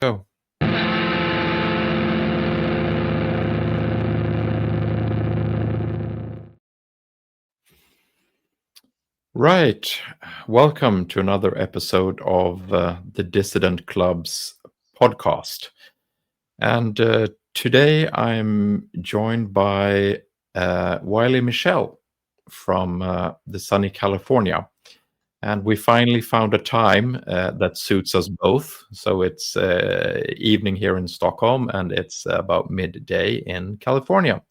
Go. Right. Welcome to another episode of the Dissident Club's podcast. And today I'm joined by Wiley Michelle from the sunny California. And we finally found a time that suits us both. So it's evening here in Stockholm and it's about midday in California.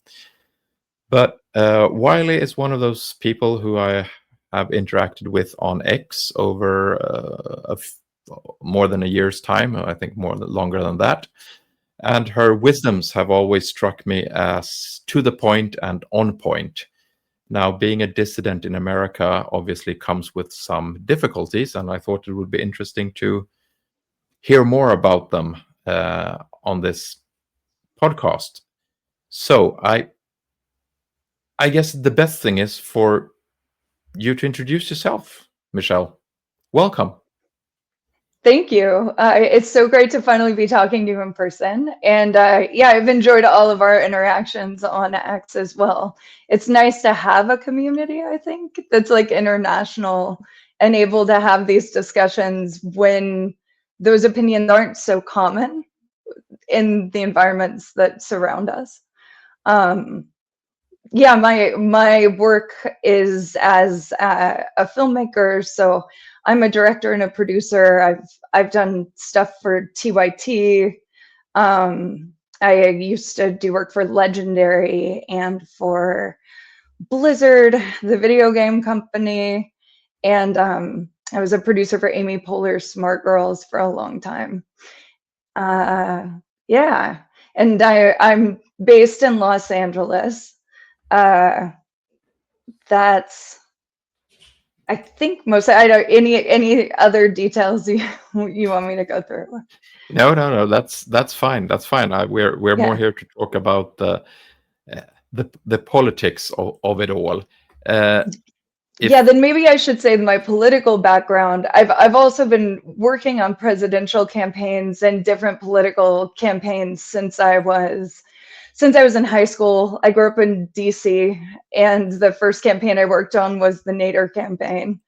But Wiley is one of those people who I have interacted with on X over more than a year's time. I think longer than that. And her wisdoms have always struck me as to the point and on point. Now, being a dissident in America obviously comes with some difficulties, and I thought it would be interesting to hear more about them on this podcast. So I guess the best thing is for you to introduce yourself, Michelle. Welcome. Thank you. It's so great to finally be talking to you in person. And yeah, I've enjoyed all of our interactions on X as well. It's nice to have a community, I think, that's like international and able to have these discussions when those opinions aren't so common in the environments that surround us. Yeah, my work is as a filmmaker, so I'm a director and a producer. I've done stuff for TYT. I used to do work for Legendary and for Blizzard, the video game company, and I was a producer for Amy Poehler's Smart Girls for a long time. Yeah, and I'm based in Los Angeles. That's, I think most. I don't any other details you want me to go through. No. That's fine. That's fine. We're more Yeah. here to talk about the politics of it all. Yeah, then maybe I should say my political background. I've also been working on presidential campaigns and different political campaigns since I was in high school. I grew up in DC, and the first campaign I worked on was the Nader campaign.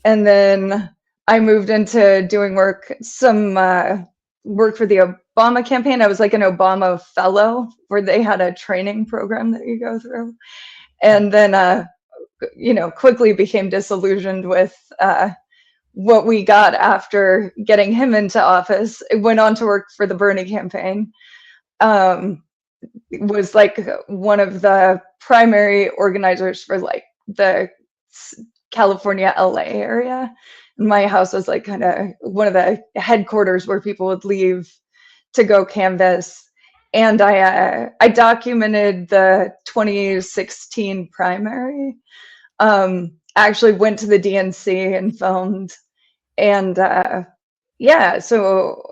And then I moved into doing some work for the Obama campaign. I was like an Obama fellow, where they had a training program that you go through. And then, quickly became disillusioned with what we got after getting him into office. I went on to work for the Bernie campaign. Was like one of the primary organizers for like the California, LA area. My house was like kind of one of the headquarters where people would leave to go canvass. And I documented the 2016 primary. Actually went to the DNC and filmed. And yeah, so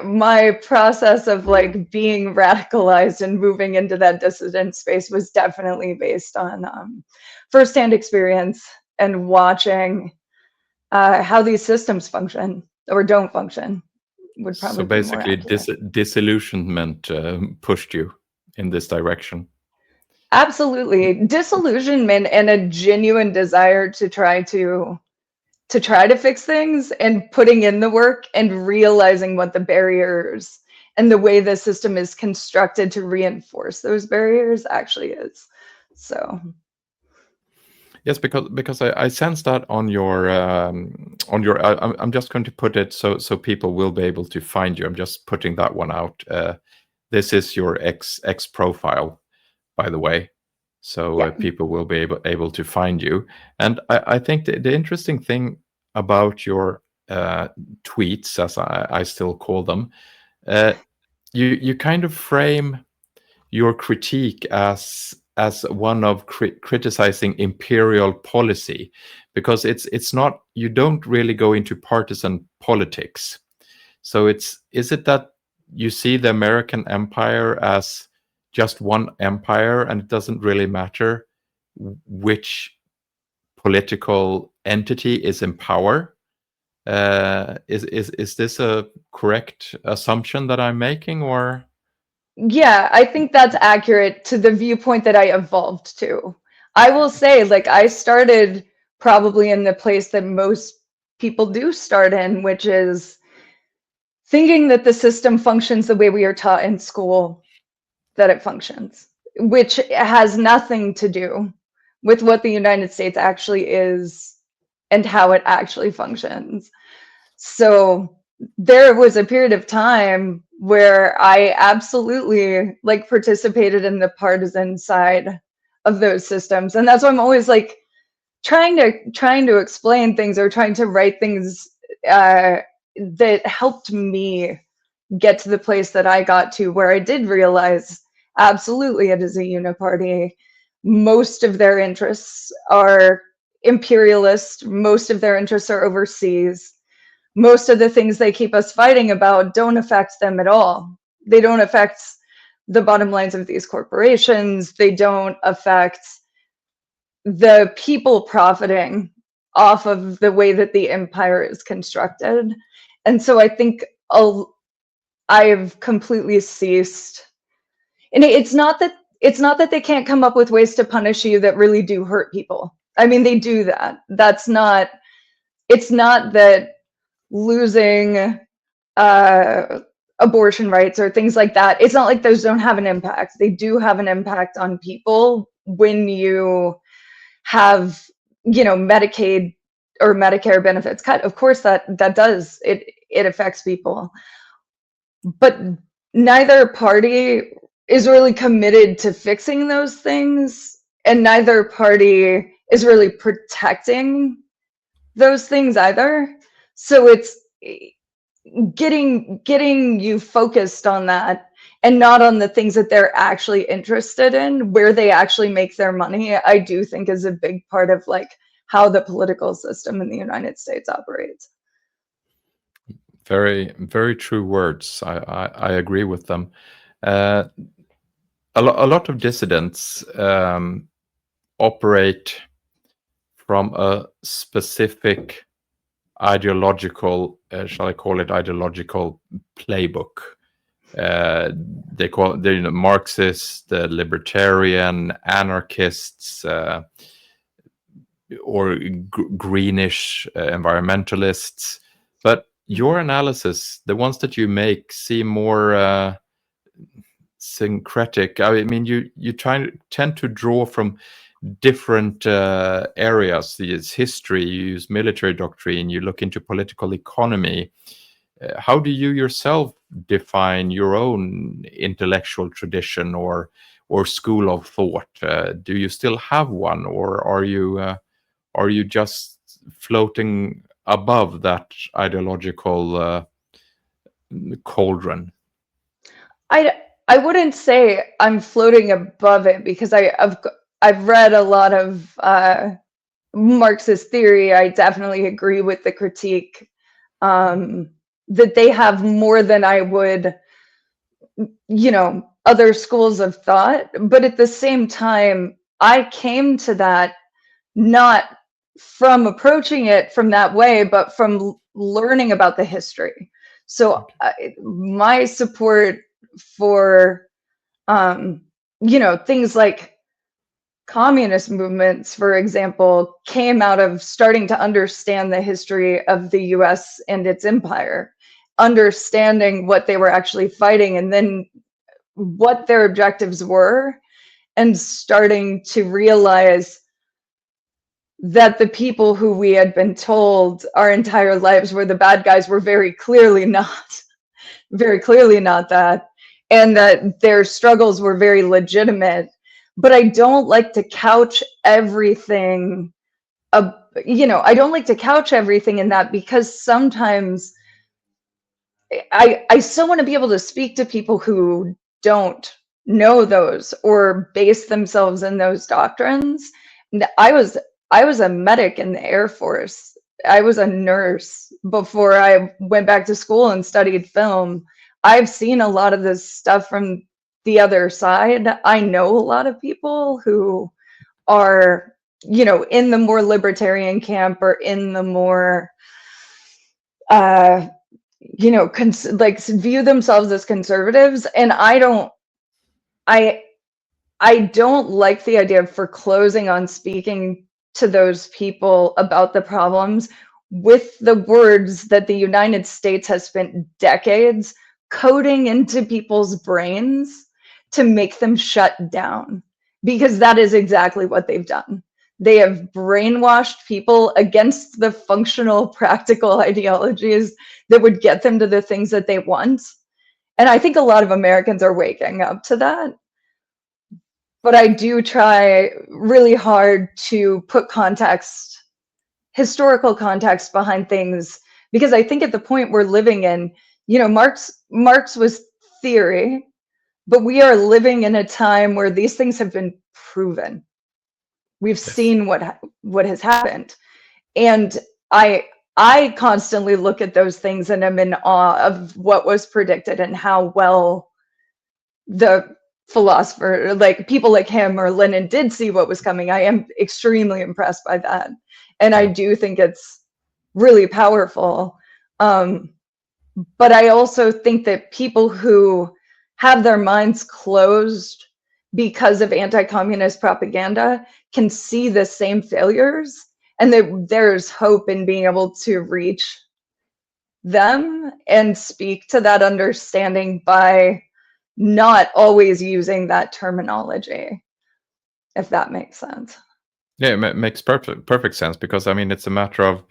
my process of like being radicalized and moving into that dissident space was definitely based on firsthand experience and watching how these systems function or don't function would probably So be more basically, accurate. disillusionment pushed you in this direction. Absolutely. Disillusionment and a genuine desire to try to fix things, and putting in the work and realizing what the barriers and the way the system is constructed to reinforce those barriers actually is. So Yes, because I sense that on your I'm just going to put it so people will be able to find you. I'm just putting that one out. This is your X profile, by the way, so yeah. people will be able to find you. And I think the interesting thing about your tweets, as I still call them, you kind of frame your critique as one of criticizing imperial policy, because it's not, you don't really go into partisan politics. So is it that you see the American empire as just one empire, and it doesn't really matter which political entity is in power? Is this a correct assumption that I'm making, or? Yeah, I think that's accurate to the viewpoint that I evolved to. I will say, like, I started probably in the place that most people do start in, which is thinking that the system functions the way we are taught in school that it functions, which has nothing to do with what the United States actually is and how it actually functions. So there was a period of time where I absolutely like participated in the partisan side of those systems. And that's why I'm always like trying to explain things or trying to write things that helped me get to the place that I got to, where I did realize absolutely it is a uniparty. Most of their interests are imperialist, most of their interests are overseas. Most of the things they keep us fighting about don't affect them at all. They don't affect the bottom lines of these corporations. They don't affect the people profiting off of the way that the empire is constructed. And so I think I've completely ceased. And it's not that they can't come up with ways to punish you that really do hurt people. I mean, they do that. It's not that losing abortion rights or things like that, it's not like those don't have an impact. They do have an impact on people when you have, Medicaid or Medicare benefits cut. Of course that does. It affects people. But neither party is really committed to fixing those things, and neither party is really protecting those things either. So it's getting you focused on that and not on the things that they're actually interested in, where they actually make their money, I do think is a big part of like how the political system in the United States operates. Very, very true words. I agree with them. Uh, a lot of dissidents operate from a specific ideological, shall I call it ideological playbook. They call they're Marxists, the libertarian, anarchists, or greenish environmentalists. But your analysis, the ones that you make, seem more syncretic. I mean, you tend to draw from different areas. It's history, you use military doctrine, you look into political economy. How do you yourself define your own intellectual tradition or school of thought? Do you still have one, or are you just floating above that ideological cauldron? I wouldn't say I'm floating above it, because I've read a lot of Marxist theory. I definitely agree with the critique that they have more than I would, other schools of thought. But at the same time, I came to that not from approaching it from that way, but from learning about the history. So my support for, things like communist movements, for example, came out of starting to understand the history of the US and its empire, understanding what they were actually fighting and then what their objectives were, and starting to realize that the people who we had been told our entire lives were the bad guys were very clearly not that, and that their struggles were very legitimate. But I don't like to couch everything, I don't like to couch everything in that, because sometimes I still want to be able to speak to people who don't know those or base themselves in those doctrines. I was a medic in the Air Force. I was a nurse before I went back to school and studied film. I've seen a lot of this stuff from the other side. I know a lot of people who are, in the more libertarian camp or in the more uh, like view themselves as conservatives, and I I don't like the idea of foreclosing on speaking to those people about the problems with the words that the United States has spent decades coding into people's brains to make them shut down, because that is exactly what they've done. They have brainwashed people against the functional, practical ideologies that would get them to the things that they want. And I think a lot of Americans are waking up to that. But I do try really hard to put context, historical context behind things, because I think at the point we're living in, Marx was theory, but we are living in a time where these things have been proven. We've Yes. seen what has happened. And I constantly look at those things and I'm in awe of what was predicted and how well the philosopher, like people like him or Lenin, did see what was coming. I am extremely impressed by that. And I Yeah. do think it's really powerful. But I also think that people who have their minds closed because of anti-communist propaganda can see the same failures, and that there's hope in being able to reach them and speak to that understanding by not always using that terminology, if that makes sense. Yeah, it makes perfect sense, because I mean it's a matter of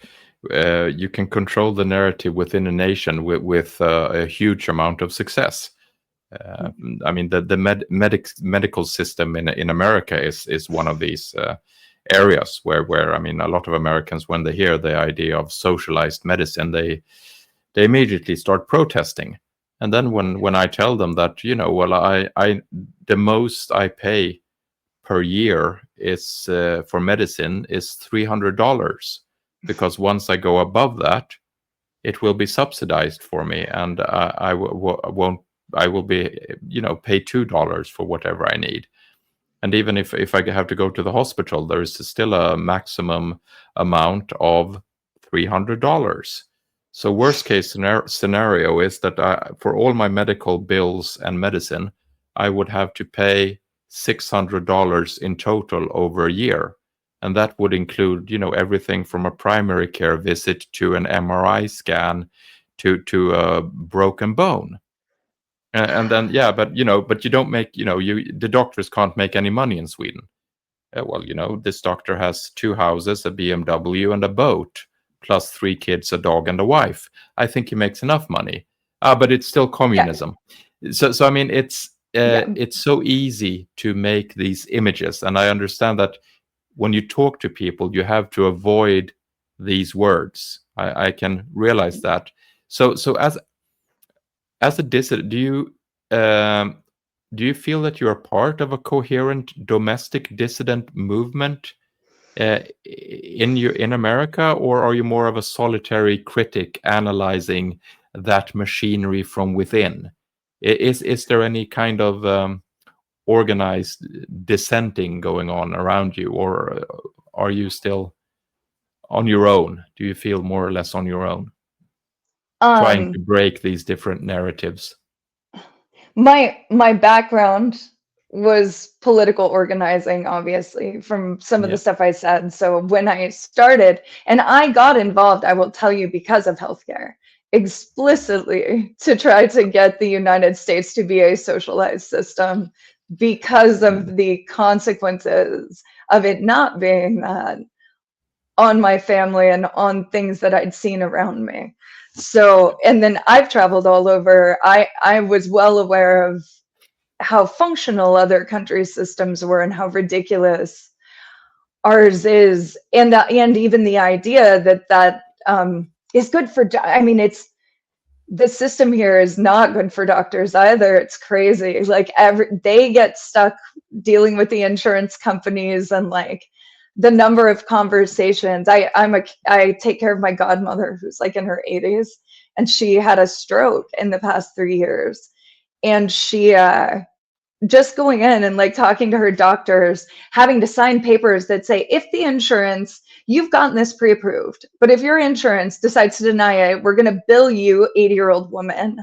you can control the narrative within a nation with a huge amount of success. Uh, I mean the medical system in America is one of these areas where I mean a lot of Americans, when they hear the idea of socialized medicine, they immediately start protesting. And then when I tell them that, well, I the most I pay per year is for medicine is $300, because once I go above that, it will be subsidized for me, and won't. I will be, pay $2 for whatever I need. And even if I have to go to the hospital, there is still a maximum amount of $300. So worst case scenario is that for all my medical bills and medicine, I would have to pay $600 in total over a year. And that would include, everything from a primary care visit to an MRI scan to a broken bone. And then, yeah, but you don't make, the doctors can't make any money in Sweden. Well, this doctor has 2 houses, a BMW, and a boat, plus 3 kids, a dog, and a wife. I think he makes enough money. But it's still Yeah, communism. So I mean, yeah, it's so easy to make these images, and I understand that when you talk to people, you have to avoid these words. I can realize that. So as a dissident, do you feel that you are part of a coherent domestic dissident movement in America, or are you more of a solitary critic analyzing that machinery from within? Is there any kind of organized dissenting going on around you, or are you still on your own? Do you feel more or less on your own, trying to um break these different narratives? my background was political organizing, obviously, from some of the Yeah. stuff I said. So when I started, and I got involved, I will tell you, because of healthcare, explicitly to try to get the United States to be a socialized system, because Mm. of the consequences of it not being that on my family and on things that I'd seen around me. So, and then I've traveled all over. I was well aware of how functional other countries' systems were and how ridiculous ours is, and even the idea that is good for. I mean, it's the system here is not good for doctors either. It's crazy. Like they get stuck dealing with the insurance companies, and like the number of conversations. I take care of my godmother who's like in her 80s, and she had a stroke in the past 3 years, and just going in and like talking to her doctors, having to sign papers that say, if the insurance, you've gotten this pre-approved, but if your insurance decides to deny it, we're going to bill you, 80-year-old woman,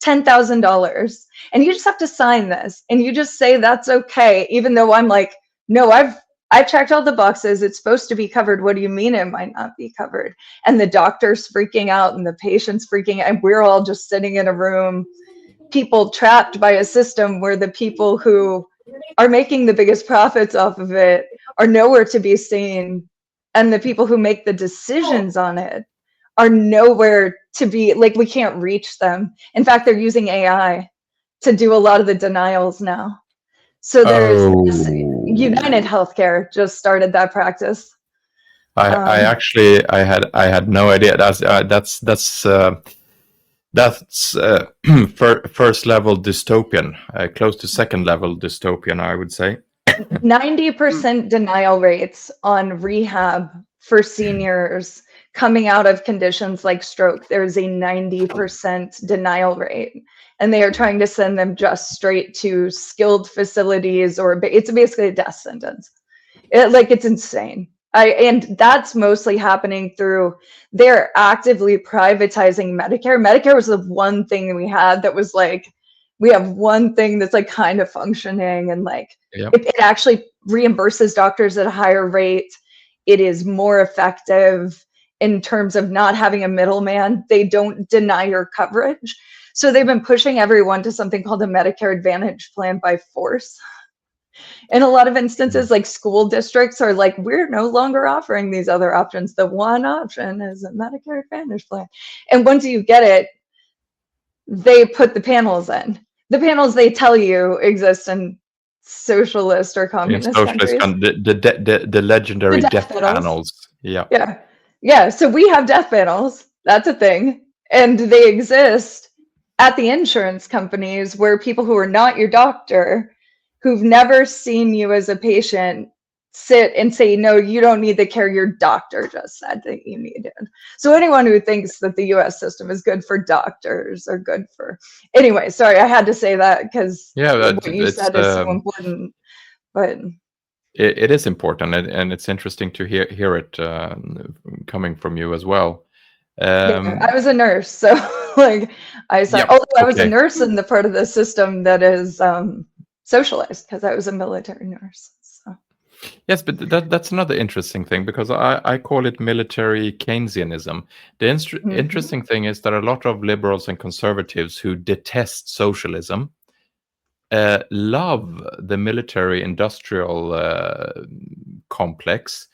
$10,000. And you just have to sign this. And you just say that's okay, even though I'm like, no, I've checked all the boxes. It's supposed to be covered. What do you mean it might not be covered? And the doctor's freaking out and the patient's freaking out. And we're all just sitting in a room, people trapped by a system where the people who are making the biggest profits off of it are nowhere to be seen. And the people who make the decisions on it are nowhere to be, like, we can't reach them. In fact, they're using AI to do a lot of the denials now. So there's this, United Oh, Healthcare just started that practice. I Um, actually I had no idea. That's first level dystopian, close to second level dystopian, I would say. 90% denial rates on rehab for seniors coming out of conditions like stroke. There's a 90% denial rate, and they are trying to send them just straight to skilled facilities, or it's basically a death sentence. It's insane. And that's mostly happening through, they're actively privatizing Medicare. Medicare was the one thing we had that was like, we have one thing that's like kind of functioning, and like Yeah. it actually reimburses doctors at a higher rate. It is more effective in terms of not having a middleman. They don't deny your coverage. So they've been pushing everyone to something called a Medicare Advantage plan by force. In a lot of instances, like school districts are like, we're no longer offering these other options. The one option is a Medicare Advantage plan. And once you get it, they put the panels in. The panels they tell you exist in socialist or In communist socialist countries. the The legendary death death panels. panels. Yeah. Yeah. Yeah. So we have death panels. That's a thing. And they exist at the insurance companies where people who are not your doctor, who've never seen you as a patient, sit and say, no, you don't need the care your doctor just said that you needed. So anyone who thinks that the US system is good for doctors or good for, anyway, sorry, I had to say that because Yeah, what you it's said is so important. But it is important, and it's interesting to hear it coming from you as well. yeah, Um, I was a nurse, so like I saw, yeah, although I was a okay. nurse in the part of the system that is socialized because I was a military nurse. So Yes, but that's another interesting thing, because I call it military Keynesianism. The mhm. interesting thing is that a lot of liberals and conservatives who detest socialism love the military industrial complex,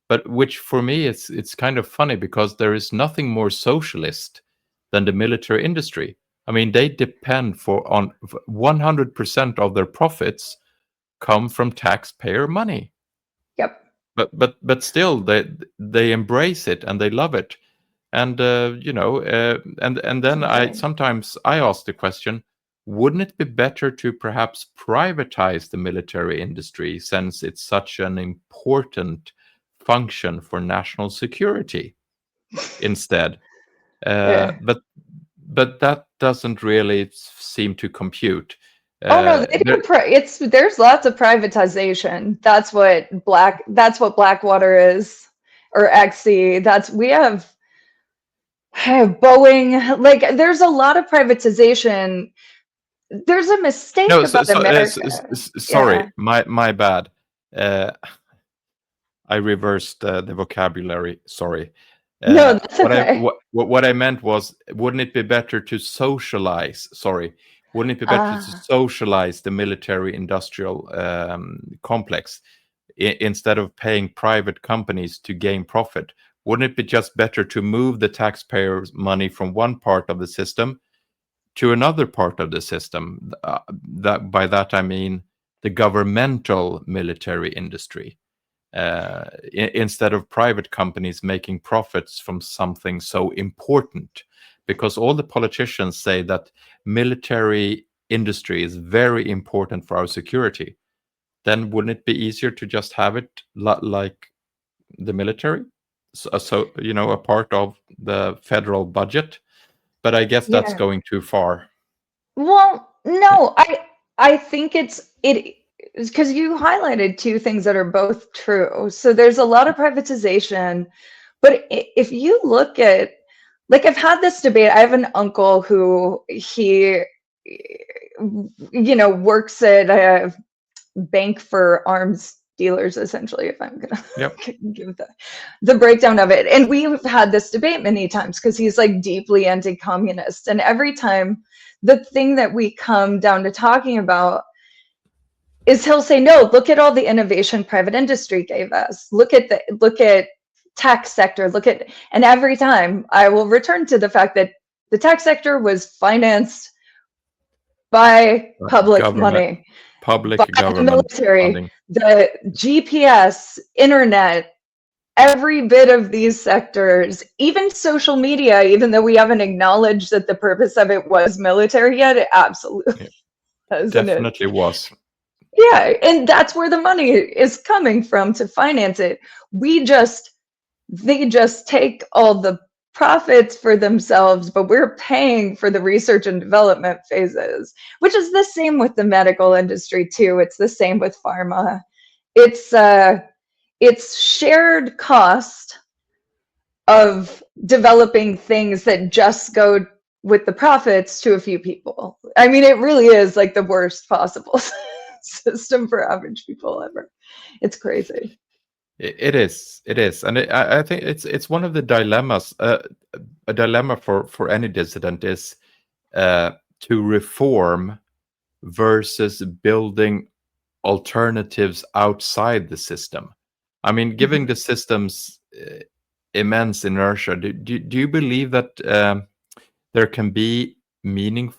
but which for me it's kind of funny, because there is nothing more socialist than the military industry. I mean, they depend for on 100% of their profits come from taxpayer money, Yep. but still they embrace it and they love it. And and It's then I insane. sometimes I ask the question, wouldn't it be better to perhaps privatize the military industry, since it's such an important function for national security instead? uh, Yeah. but but that doesn't really seem to compute. Oh no, they There, do. It's there's lots of privatization. That's what Blackwater is, or XC. That's we have Boeing. Like there's a lot of privatization. There's a mistake no, so, about so America. sorry, Yeah. my bad. uh, I reversed the vocabulary. Sorry. No, that's okay. What I meant was, wouldn't it be better to socialize? Sorry, wouldn't it be better to Uh, socialize the military-industrial complex, instead of paying private companies to gain profit? Wouldn't it be just better to move the taxpayers' money from one part of the system to another part of the system? That by that I mean the governmental military industry, instead of private companies making profits from something so important. Because all the politicians say that military industry is very important for our security. Then wouldn't it be easier to just have it like the military? So, a part of the federal budget. But I guess that's yeah. going too far. Well, no, I think it is because you highlighted two things that are both true. So there's a lot of privatization, but if you look at, like, I've had this debate. I have an uncle who works at a bank for arms dealers, essentially, if I'm gonna Yep. give the breakdown of it. And we've had this debate many times because he's like deeply anti-communist. And every time the thing that we come down to talking about is he'll say, no, look at all the innovation private industry gave us. Look at tech sector, and every time I will return to the fact that the tech sector was financed by public Government, money, by public the government military, funding. the GPS, internet, every bit of these sectors, even social media, even though we haven't acknowledged that the purpose of it was military yet, it absolutely Yeah, has, and it's, definitely was. yeah, and that's where the money is coming from to finance it. They just take all the profits for themselves, but we're paying for the research and development phases, which is the same with the medical industry too. It's the same with pharma. It's shared cost of developing things that just go with the profits to a few people. I mean, it really is like the worst possible system for average people ever. It's crazy. It is. It is, and I think it's one of the dilemmas. A dilemma for any dissident is to reform versus building alternatives outside the system. I mean, given the system's immense inertia, do you believe that there can be meaning?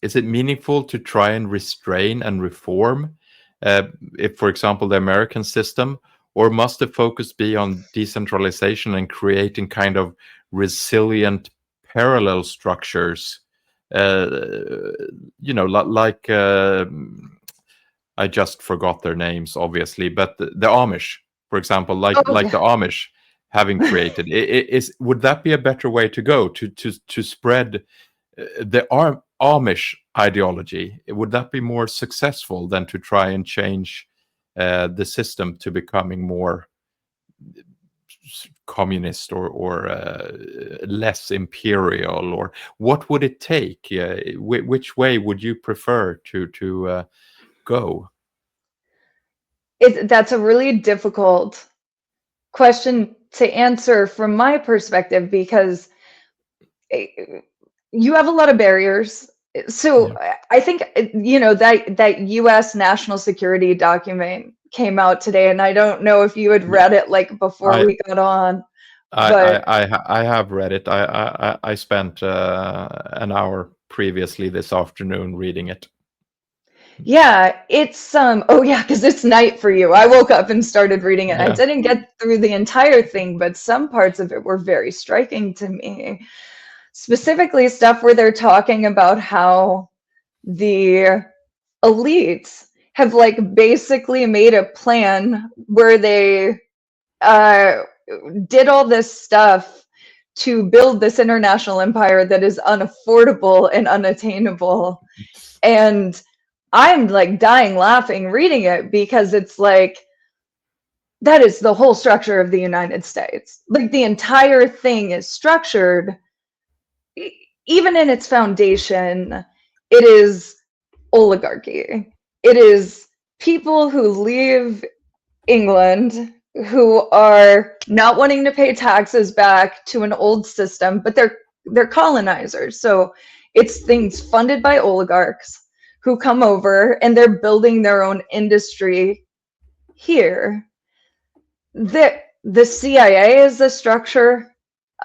Is it meaningful to try and restrain and reform, if, for example, the American system, or must the focus be on decentralization and creating kind of resilient parallel structures? Like I just forgot their names, obviously, but the Amish, for example, Oh like yeah. the Amish having created, would that be a better way to go to spread the Amish ideology? Would that be more successful than to try and change the system to becoming more communist or less imperial? Or what would it take? Which way would you prefer to go? That's a really difficult question to answer from my perspective because eh, you have a lot of barriers. So Yeah. I think that US national security document came out today, and I don't know if you had Yeah. read it like before I we got on, I but I have read it. I spent an hour previously this afternoon reading it. yeah, it's oh yeah, because it's night for you. I woke up and started reading it. I Yeah. didn't get through the entire thing, but some parts of it were very striking to me. Specifically stuff where they're talking about how the elites have like basically made a plan where they uh, did all this stuff to build this international empire that is unaffordable and unattainable. And I'm like dying laughing reading it because it's like, that is the whole structure of the United States. Like the entire thing is structured, even in its foundation, it is oligarchy. It is people who leave England who are not wanting to pay taxes back to an old system, but they're colonizers. So it's things funded by oligarchs who come over and they're building their own industry here. The CIA is the structure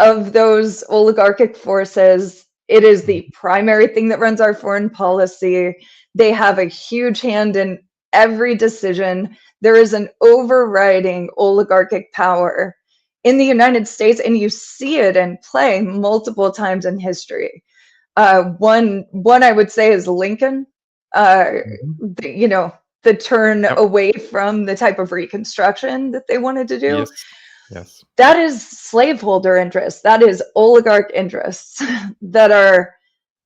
of those oligarchic forces. It is the primary thing that runs our foreign policy. They have a huge hand in every decision. There is an overriding oligarchic power in the United States, and you see it in play multiple times in history. One I would say is Lincoln. Mhm. The turn Yep. away from the type of reconstruction that they wanted to do. Yes. Yes. That is slaveholder interests. That is oligarch interests that are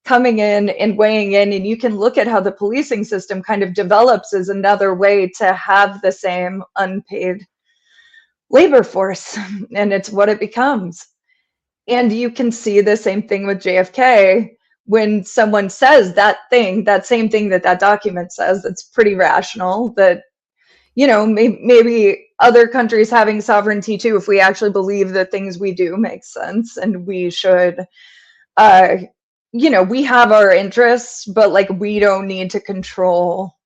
coming in and weighing in, and you can look at how the policing system kind of develops as another way to have the same unpaid labor force, and it's what it becomes. And you can see the same thing with JFK. When someone says that thing, that same thing that that document says, that's pretty rational, that, you know, maybe other countries having sovereignty too, if we actually believe the things we do make sense, and we should, you know, we have our interests, but like we don't need to control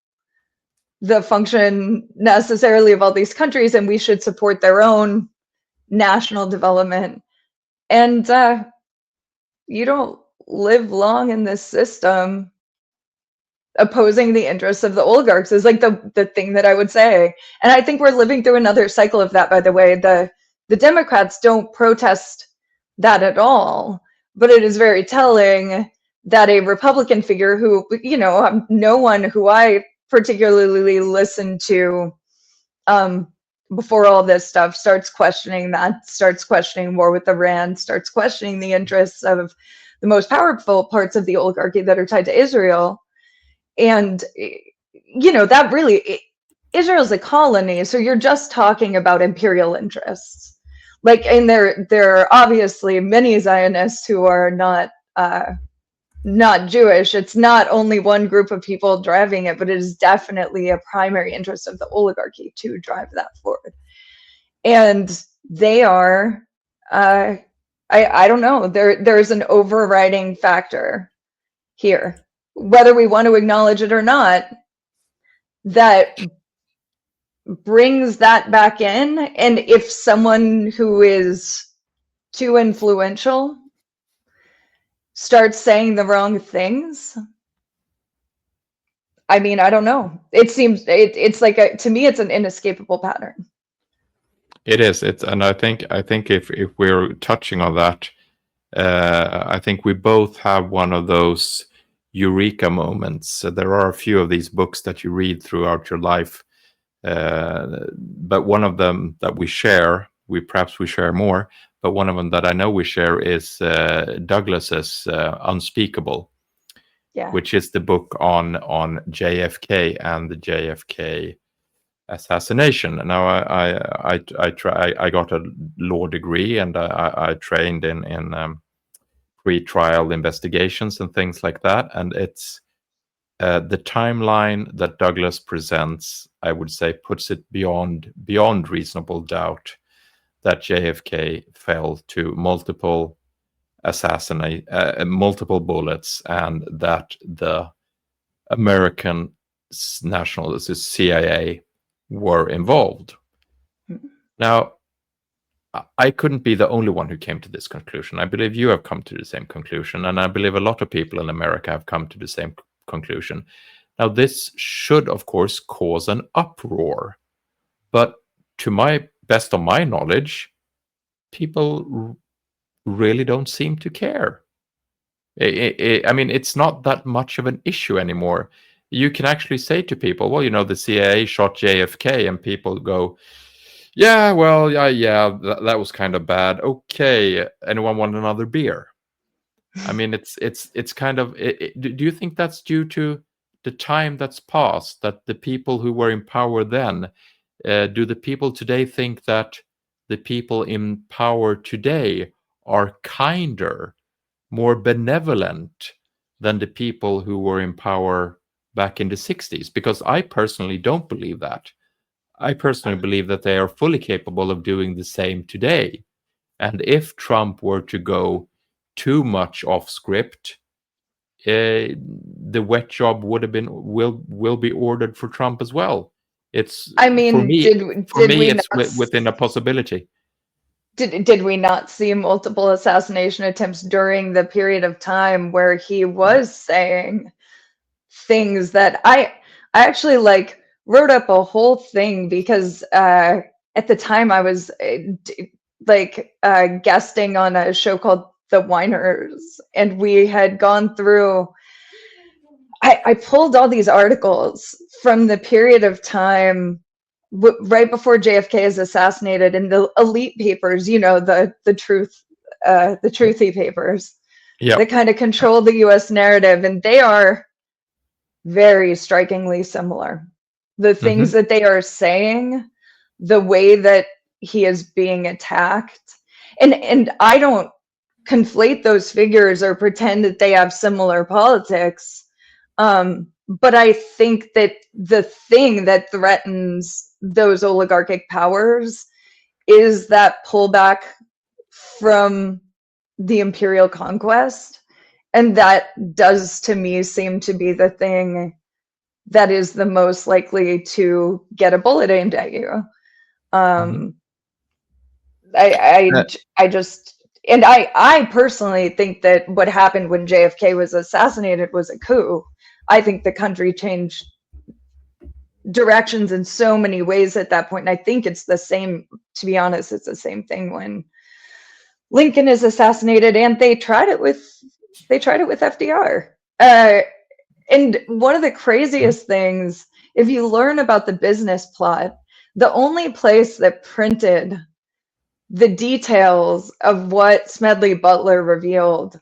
the function necessarily of all these countries, and we should support their own national development. And you don't live long in this system opposing the interests of the oligarchs is like the thing that I would say. And I think we're living through another cycle of that, by the way. The Democrats don't protest that at all, but it is very telling that a Republican figure who, you know, no one who I particularly listened to before all this stuff starts questioning that, starts questioning war with Iran, starts questioning the interests of the most powerful parts of the oligarchy that are tied to Israel. And, you know, that really, Israel's a colony, so you're just talking about imperial interests. Like, and there are obviously many Zionists who are not Jewish. It's not only one group of people driving it, but it is definitely a primary interest of the oligarchy to drive that forward. And they are, I don't know, there's an overriding factor here, whether we want to acknowledge it or not, that brings that back in. And if someone who is too influential starts saying the wrong things, I mean, I don't know. It seems it's like to me, it's an inescapable pattern. It is. And I think if we're touching on that, I think we both have one of those eureka moments. There are a few of these books that you read throughout your life, but one of them that we share, we share more, but one of them that I know we share is Douglas's Unspeakable, Yeah. which is the book on JFK and the JFK assassination. Now I got a law degree, and I trained in pre-trial investigations and things like that, and it's the timeline that Douglas presents, I would say, puts it beyond reasonable doubt that JFK fell to multiple bullets, and that the American nationalists, CIA, were involved. Mm-hmm. Now, I couldn't be the only one who came to this conclusion. I believe you have come to the same conclusion, and I believe a lot of people in America have come to the same conclusion. Now, this should, of course, cause an uproar, but to my best of my knowledge, people really don't seem to care. I mean, it's not that much of an issue anymore. You can actually say to people, well, you know, the CIA shot JFK, and people go, yeah, well, yeah, that was kind of bad. Okay, anyone want another beer? I mean, it's kind of. Do you think that's due to the time that's passed? That the people who were in power then, do the people today think that the people in power today are kinder, more benevolent than the people who were in power back in the 60s? Because I personally don't believe that. I personally believe that they are fully capable of doing the same today. And if Trump were to go too much off script, the wet job will be ordered for Trump as well. It's, I mean, for me, it's not within a possibility. Did we not see multiple assassination attempts during the period of time where he was saying things that I actually like wrote up a whole thing, because at the time I was guesting on a show called The Whiners, and we had gone through. I pulled all these articles from the period of time right before JFK is assassinated, in the elite papers, you know, the truthy papers, Yeah. that kind of control the US narrative, and they are very strikingly similar. The things Hmm. that they are saying, the way that he is being attacked, and I don't conflate those figures or pretend that they have similar politics. But I think that the thing that threatens those oligarchic powers is that pullback from the imperial conquest. And that does to me seem to be the thing that is the most likely to get a bullet aimed at you. Hmm. Um, I just, and I personally think that what happened when JFK was assassinated was a coup. I think the country changed directions in so many ways at that point. And I think it's the same, to be honest, it's the same thing when Lincoln is assassinated, and they tried it with FDR. And one of the craziest things, if you learn about the business plot, the only place that printed the details of what Smedley Butler revealed,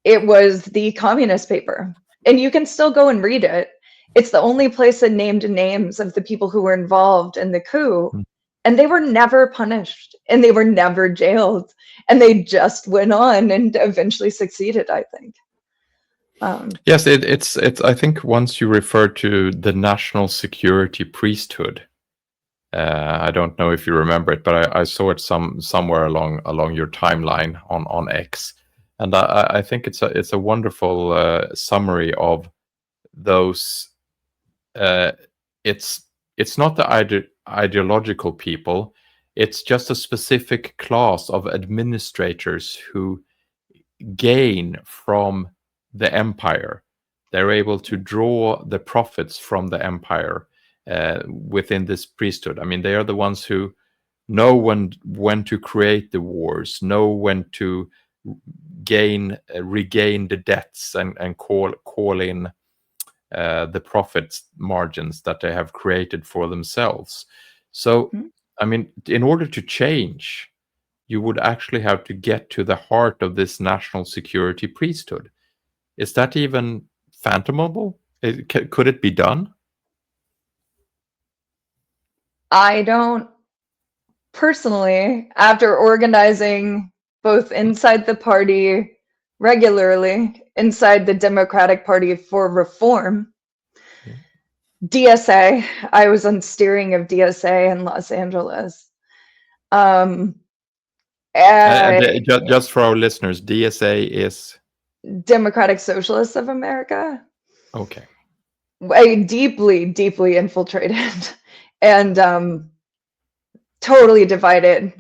it was the communist paper. And you can still go and read it. It's the only place that named names of the people who were involved in the coup. And they were never punished and they were never jailed. And they just went on and eventually succeeded, I think. Yes, it's. I think once you refer to the national security priesthood, I don't know if you remember it, but I saw it somewhere along your timeline on X, and I think it's a wonderful summary of those. Uh, it's not the ideological people; it's just a specific class of administrators who gain from the empire. They're able to draw the profits from the empire within this priesthood. I mean, they are the ones who know when to create the wars, know when to regain the debts, and call in the profit margins that they have created for themselves. So, I mean, in order to change, you would actually have to get to the heart of this national security priesthood. Is that even fathomable? Could it be done? I don't personally, after organizing both inside the party regularly, inside the Democratic Party for Reform, Yeah. DSA, I was on steering of DSA in Los Angeles. Um, And uh, just for our listeners, DSA is Democratic Socialists of America, okay. deeply, deeply infiltrated and totally divided.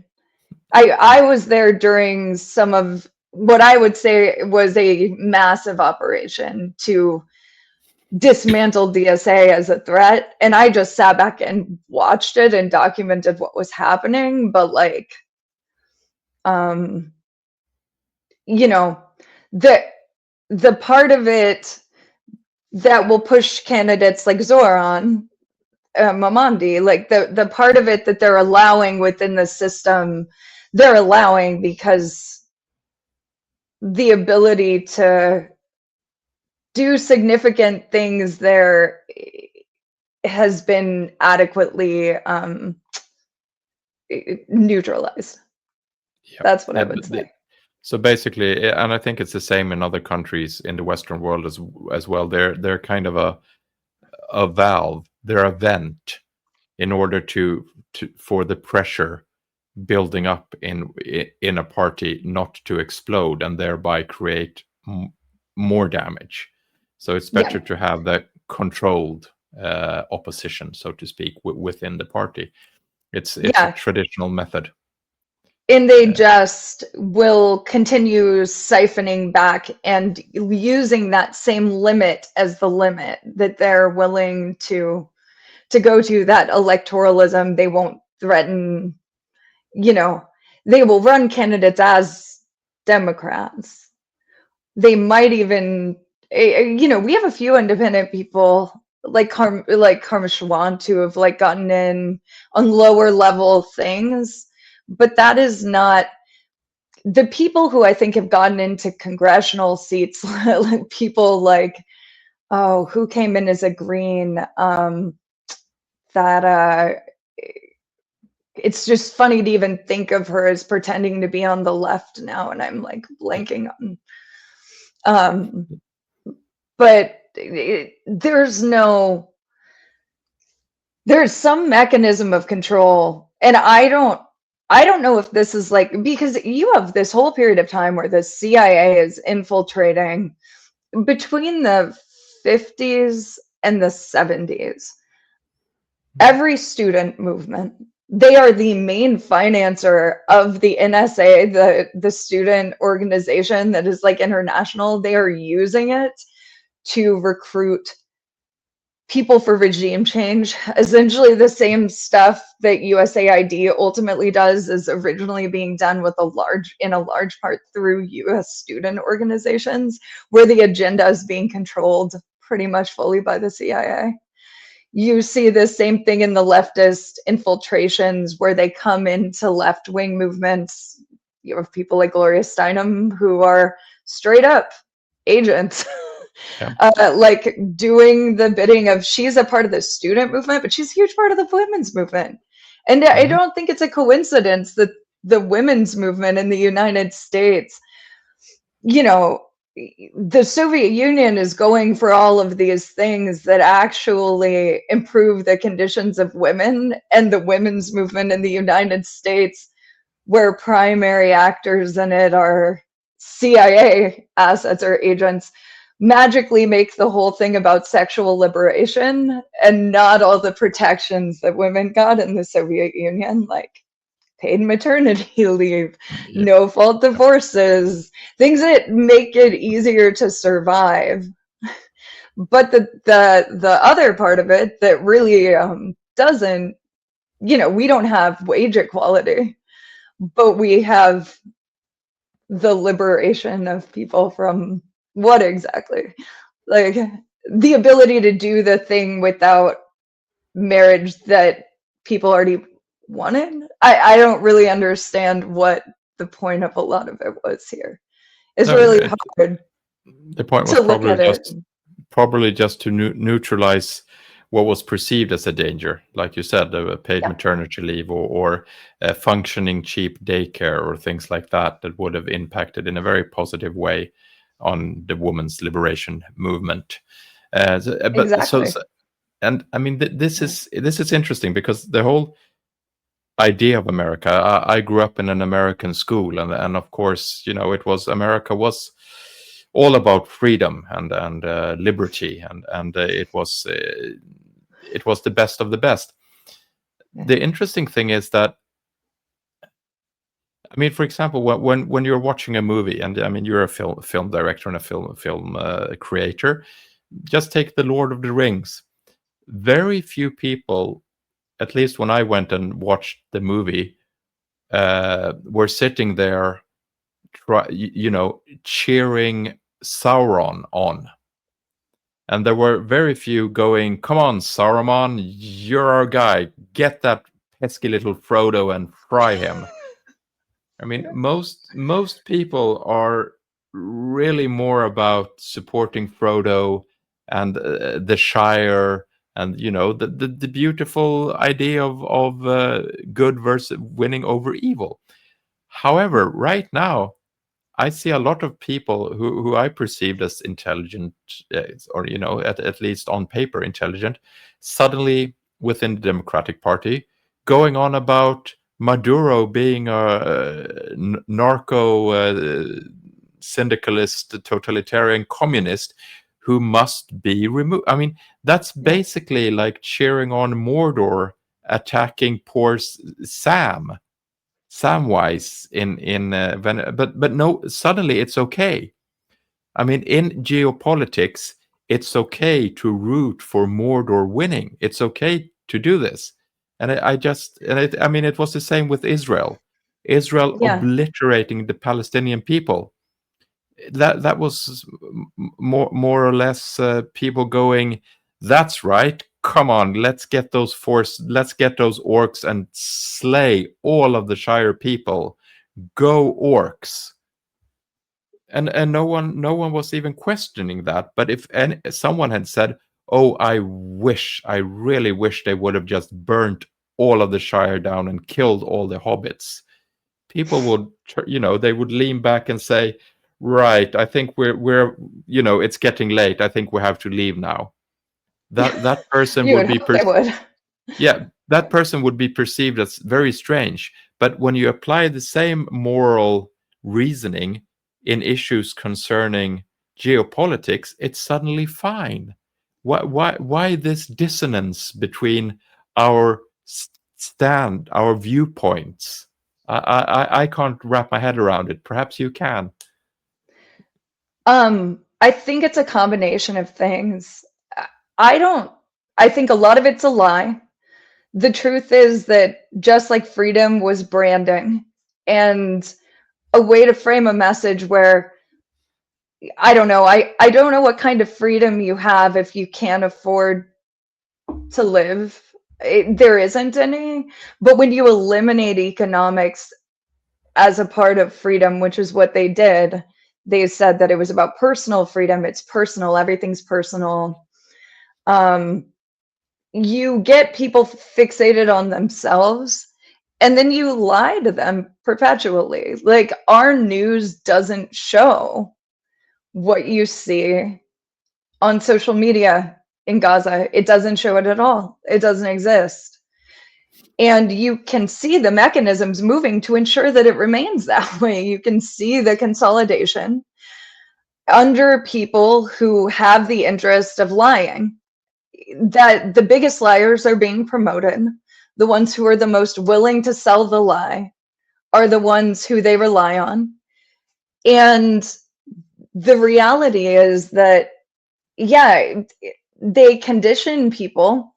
I was there during some of what I would say was a massive operation to dismantle DSA as a threat, and I just sat back and watched it and documented what was happening. But like, um, you know, the the part of it that will push candidates like Zoran Mamandi, like the part of it that they're allowing within the system, they're allowing because the ability to do significant things there has been adequately neutralized. Yeah. That's what I would say. So basically, and I think it's the same in other countries in the Western world as well. They're kind of a valve. They're a vent in order to for the pressure building up in a party not to explode and thereby create more damage. So it's better Yeah, to have the controlled opposition, so to speak, within the party. It's a yeah. traditional method. And they Uh, just will continue siphoning back and using that same limit as the limit that they're willing to go to, that electoralism. They won't threaten, you know, they will run candidates as Democrats. They might even, we have a few independent people like Karma Shawant who have like gotten in on lower level things, but that is not the people who I think have gotten into congressional seats, like people like, oh, who came in as a Green? That it's just funny to even think of her as pretending to be on the left now, and I'm like blanking on. But there's some mechanism of control, and I don't know if this is like, because you have this whole period of time where the CIA is infiltrating between the 50s and the 70s. Every student movement, they are the main financer of the NSA, the student organization that is like international. They are using it to recruit people for regime change. Essentially the same stuff that USAID ultimately does is originally being done with in a large part through US student organizations, where the agenda is being controlled pretty much fully by the CIA. You see the same thing in the leftist infiltrations where they come into left-wing movements. You have people like Gloria Steinem who are straight up agents. Yeah. Like doing the bidding of, she's a part of the student movement, but she's a huge part of the women's movement. And I don't think it's a coincidence that the women's movement in the United States, you know, the Soviet Union is going for all of these things that actually improve the conditions of women, and the women's movement in the United States, where primary actors in it are CIA assets or agents, magically make the whole thing about sexual liberation and not all the protections that women got in the Soviet Union, like paid maternity leave, Yeah. no fault divorces, things that make it easier to survive. But the other part of it that really doesn't, we don't have wage equality, but we have the liberation of people from what exactly? Like the ability to do the thing without marriage that people already wanted. I don't really understand what the point of a lot of it was here. It's No, really hard the point was to look at it. probably just to neutralize what was perceived as a danger, like you said, the paid Yeah, maternity leave or functioning cheap daycare or things like that would have impacted in a very positive way on the women's liberation movement. But exactly. and I mean, this is interesting because the whole idea of America. I grew up in an American school, and of course, America was all about freedom and liberty, and it was the best of the best. Yeah. The interesting thing is that, I mean, for example, when you're watching a movie, and I mean, you're a film director and a film creator. Just take The Lord of the Rings. Very few people, at least when I went and watched the movie, were sitting there, cheering Sauron on. And there were very few going, "Come on, Saruman, you're our guy. Get that pesky little Frodo and fry him." I mean, most people are really more about supporting Frodo and the Shire, and the beautiful idea of good versus winning over evil. However, right now, I see a lot of people who I perceived as intelligent, or at least on paper intelligent, suddenly within the Democratic Party going on about Maduro being a narco syndicalist, totalitarian communist who must be removed. I mean, that's Yeah. basically like cheering on Mordor attacking poor Samwise but no, suddenly it's okay. I mean, in geopolitics, it's okay to root for Mordor winning. It's okay to do this. And I mean, it was the same with Israel Yeah. obliterating the Palestinian people. That was more or less people going, "That's right. Come on, let's get those orcs and slay all of the Shire people "Go Orcs." And no one was even questioning that. But if someone had said, "Oh, I really wish they would have just burnt all of the Shire down and killed all the hobbits," people would, they would lean back and say, "Right, I think we're it's getting late. I think we have to leave now." That person You would would be hope they would. yeah, that person would be perceived as very strange. But when you apply the same moral reasoning in issues concerning geopolitics, it's suddenly fine. Why this dissonance between our our viewpoints? I can't wrap my head around it. Perhaps you can. I think it's a combination of things. I don't, I think a lot of it's a lie. The truth is that just like freedom was branding and a way to frame a message where I don't know, I don't know what kind of freedom you have if you can't afford to live. There isn't any. But when you eliminate economics as a part of freedom, which is what they did, they said that it was about personal freedom. It's personal, everything's personal. Um, you get people fixated on themselves and then you lie to them perpetually. Like our news doesn't show what you see on social media in Gaza. It doesn't show it at all. It doesn't exist. And you can see the mechanisms moving to ensure that it remains that way. You can see the consolidation under people who have the interest of lying, that the biggest liars are being promoted. The ones who are the most willing to sell the lie are the ones who they rely on. And the reality is that, yeah, they condition people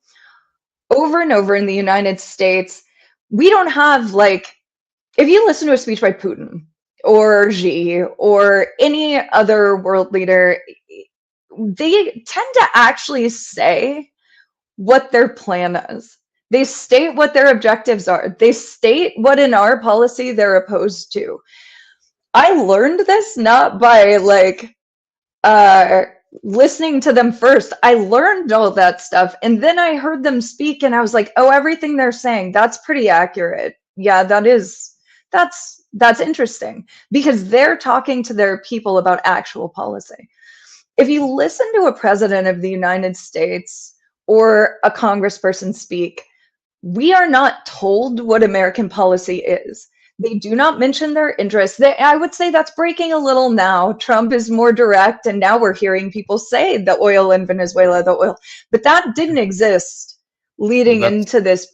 over and over in the United States. We don't have, like, if you listen to a speech by Putin or Xi or any other world leader, they tend to actually say what their plan is. They state what their objectives are. They state what in our policy they're opposed to. I learned this not by like listening to them first. I learned all that stuff and then I heard them speak and I was like, oh, everything they're saying, that's pretty accurate. Yeah, that's interesting because they're talking to their people about actual policy. If you listen to a president of the United States or a congressperson speak, we are not told what American policy is. They do not mention their interests. I would say that's breaking a little now. Trump is more direct, and now we're hearing people say the oil in Venezuela, the oil, but that didn't exist leading That's into this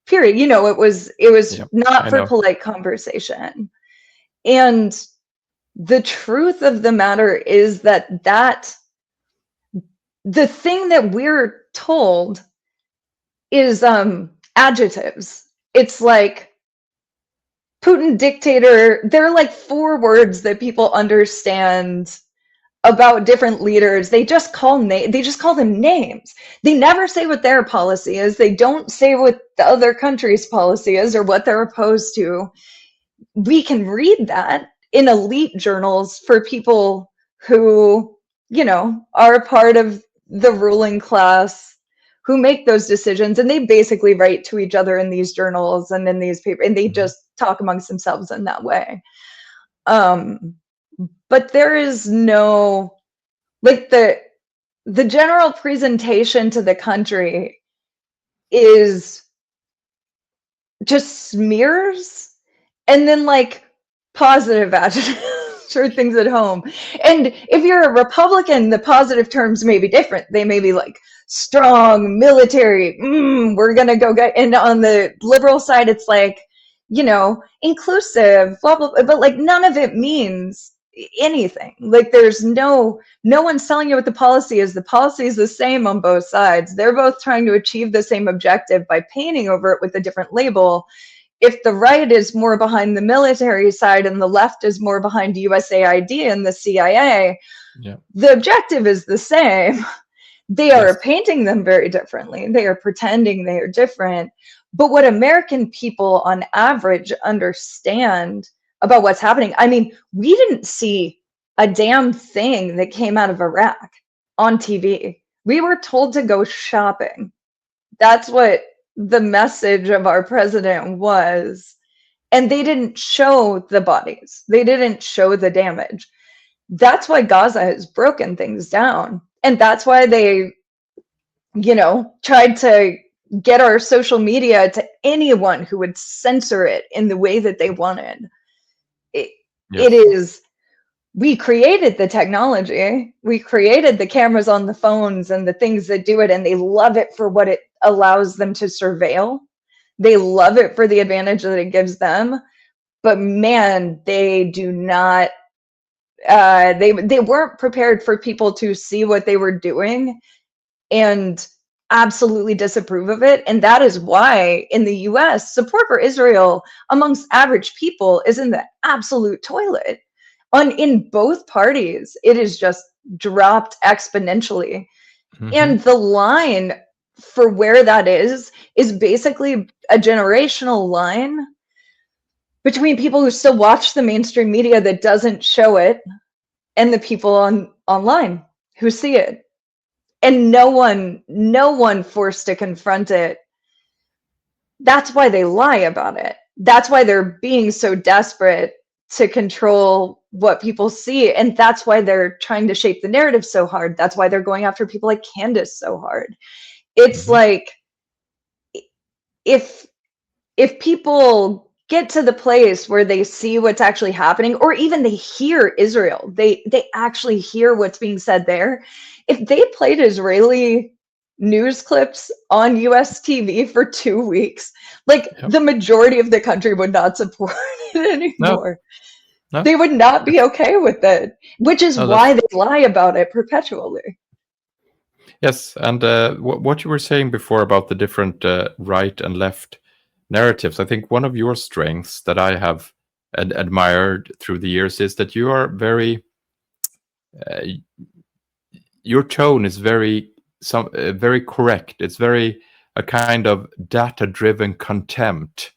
period. It was Yeah, not I for know. polite conversation. And the truth of the matter is that the thing that we're told is adjectives. It's like Putin dictator. There are like 4 words that people understand about different leaders. They just call them names. They never say what their policy is. They don't say what the other country's policy is or what they're opposed to. We can read that in elite journals for people who, are a part of the ruling class who make those decisions, and they basically write to each other in these journals and in these papers, and they Mhm. just talk amongst themselves in that way. But there is no, like, the general presentation to the country is just smears and then like positive adjectives or things at home. And if you're a Republican, the positive terms may be different. They may be like strong, military, we're gonna go get. And on the liberal side, it's like, inclusive, blah blah blah. But like none of it means anything. Like there's no one's telling you what the policy is. The policy is the same on both sides. They're both trying to achieve the same objective by painting over it with a different label. If the right is more behind the military side and the left is more behind USAID and the CIA, Yeah. the objective is the same. They Yes. are painting them very differently. They are pretending they are different. But what American people on average understand about what's happening. I mean, we didn't see a damn thing that came out of Iraq on TV. We were told to go shopping. That's what the message of our president was. And they didn't show the bodies, they didn't show the damage. That's why Gaza has broken things down. And that's why they, tried to get our social media to anyone who would censor it in the way that they wanted. It Yes. is, we created the technology, we created the cameras on the phones and the things that do it, and they love it for what it allows them to surveil. They love it for the advantage that it gives them. But man, they do not, they weren't prepared for people to see what they were doing and absolutely disapprove of it. And that is why in the US, support for Israel amongst average people is in the absolute toilet. In both parties, it is just dropped exponentially. And the line for where that is basically a generational line between people who still watch the mainstream media that doesn't show it and the people online who see it. And no one forced to confront it. That's why they lie about it. That's why they're being so desperate to control what people see. And that's why they're trying to shape the narrative so hard. That's why they're going after people like Candace so hard. It's like, if people get to the place where they see what's actually happening, or even they hear Israel, they actually hear what's being said there. If they played Israeli news clips on US TV for 2 weeks, the majority of the country would not support it anymore. No. They would not be okay with it, which is why they lie about it perpetually. Yes, and what you were saying before about the different right and left narratives, I think one of your strengths that I have admired through the years is that you are very, your tone is very correct. It's very a kind of data-driven contempt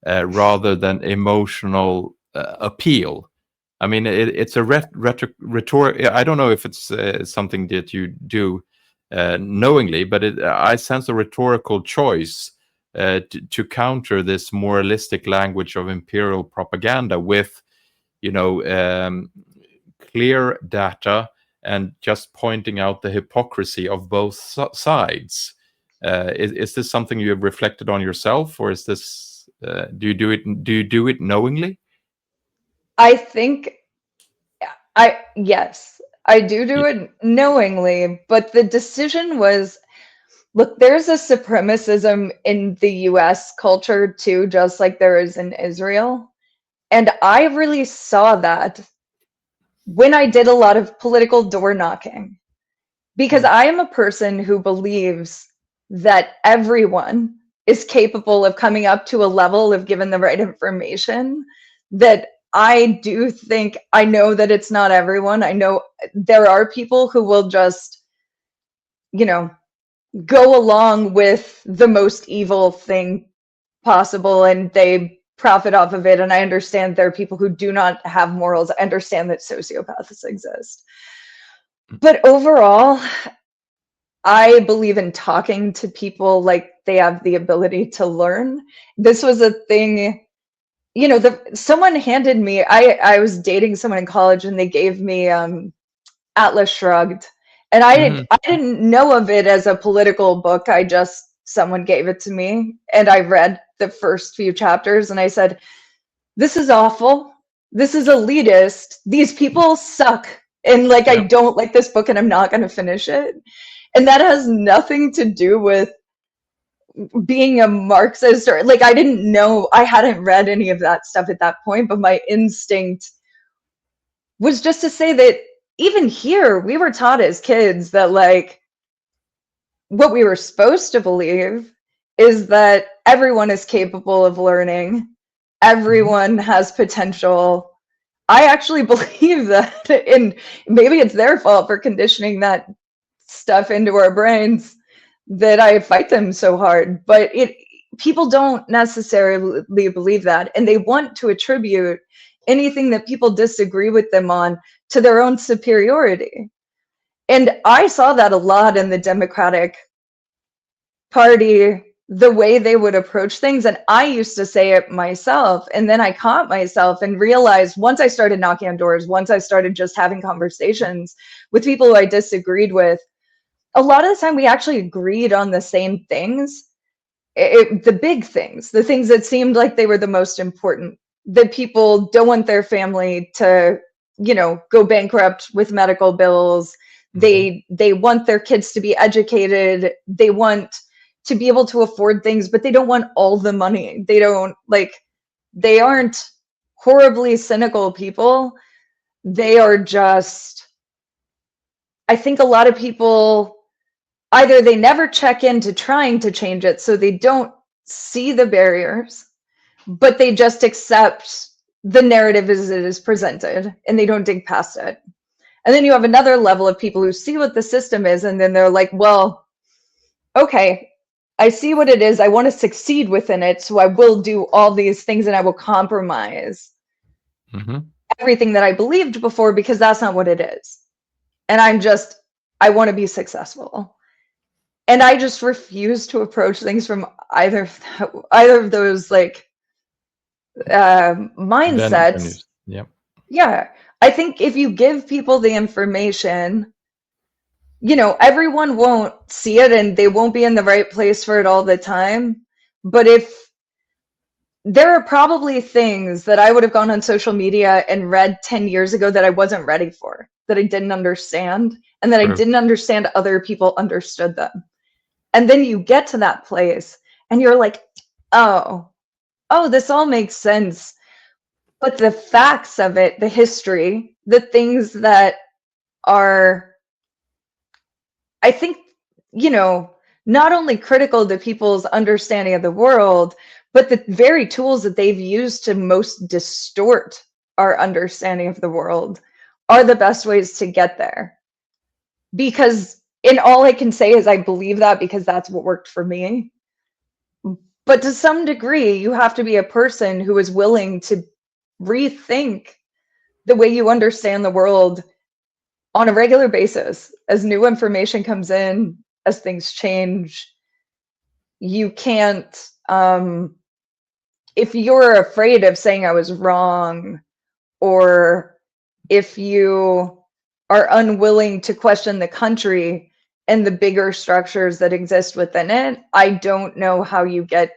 rather than emotional appeal. I mean, it's a rhetoric. I don't know if it's something that you do knowingly, but I sense a rhetorical choice to counter this moralistic language of imperial propaganda with, clear data and just pointing out the hypocrisy of both sides. Is this something you have reflected on yourself, or is this do you do it knowingly? I think yes, I do it knowingly, but the decision was, look, there's a supremacism in the US culture too, just like there is in Israel. And I really saw that when I did a lot of political door knocking, because I am a person who believes that everyone is capable of coming up to a level of given the right information. That I do think, I know that it's not everyone. I know there are people who will just, go along with the most evil thing possible and they profit off of it. And I understand there are people who do not have morals. I understand that sociopaths exist. But overall, I believe in talking to people like they have the ability to learn. This was a thing, someone handed me, I was dating someone in college and they gave me Atlas Shrugged. And I didn't know of it as a political book. Someone gave it to me and I read the first few chapters and I said, this is awful. This is elitist. These people suck. And I don't like this book and I'm not going to finish it. And that has nothing to do with being a Marxist or I didn't know, I hadn't read any of that stuff at that point, but my instinct was just to say that even here, we were taught as kids that what we were supposed to believe is that everyone is capable of learning. Everyone has potential. I actually believe that, and maybe it's their fault for conditioning that stuff into our brains that I fight them so hard. But people don't necessarily believe that, and they want to attribute anything that people disagree with them on to their own superiority. And I saw that a lot in the Democratic Party, the way they would approach things. And I used to say it myself. And then I caught myself and realized once I started knocking on doors, once I started just having conversations with people who I disagreed with, a lot of the time we actually agreed on the same things. The big things, the things that seemed like they were the most important, that people don't want their family to, go bankrupt with medical bills. They want their kids to be educated. They want to be able to afford things, but they don't want all the money. They aren't horribly cynical people. They are just, I think a lot of people, either they never check into trying to change it, so they don't see the barriers, but they just accept the narrative as it is presented and they don't dig past it. And then you have another level of people who see what the system is, and then they're like, well, okay, I see what it is. I want to succeed within it, so I will do all these things and I will compromise everything that I believed before because that's not what it is. And I want to be successful. And I just refuse to approach things from either of those mindsets. Yeah. I think if you give people the information, everyone won't see it and they won't be in the right place for it all the time. But if there are probably things that I would have gone on social media and read 10 years ago that I wasn't ready for, that I didn't understand, and that I didn't understand other people understood them. And then you get to that place and you're like, oh, this all makes sense. But the facts of it, the history, the things that are, I think, not only critical to people's understanding of the world, but the very tools that they've used to most distort our understanding of the world are the best ways to get there. Because, and all I can say is I believe that because that's what worked for me. But to some degree, you have to be a person who is willing to rethink the way you understand the world on a regular basis. As new information comes in, as things change, you can't, if you're afraid of saying I was wrong, or if you are unwilling to question the country and the bigger structures that exist within it, I don't know how you get.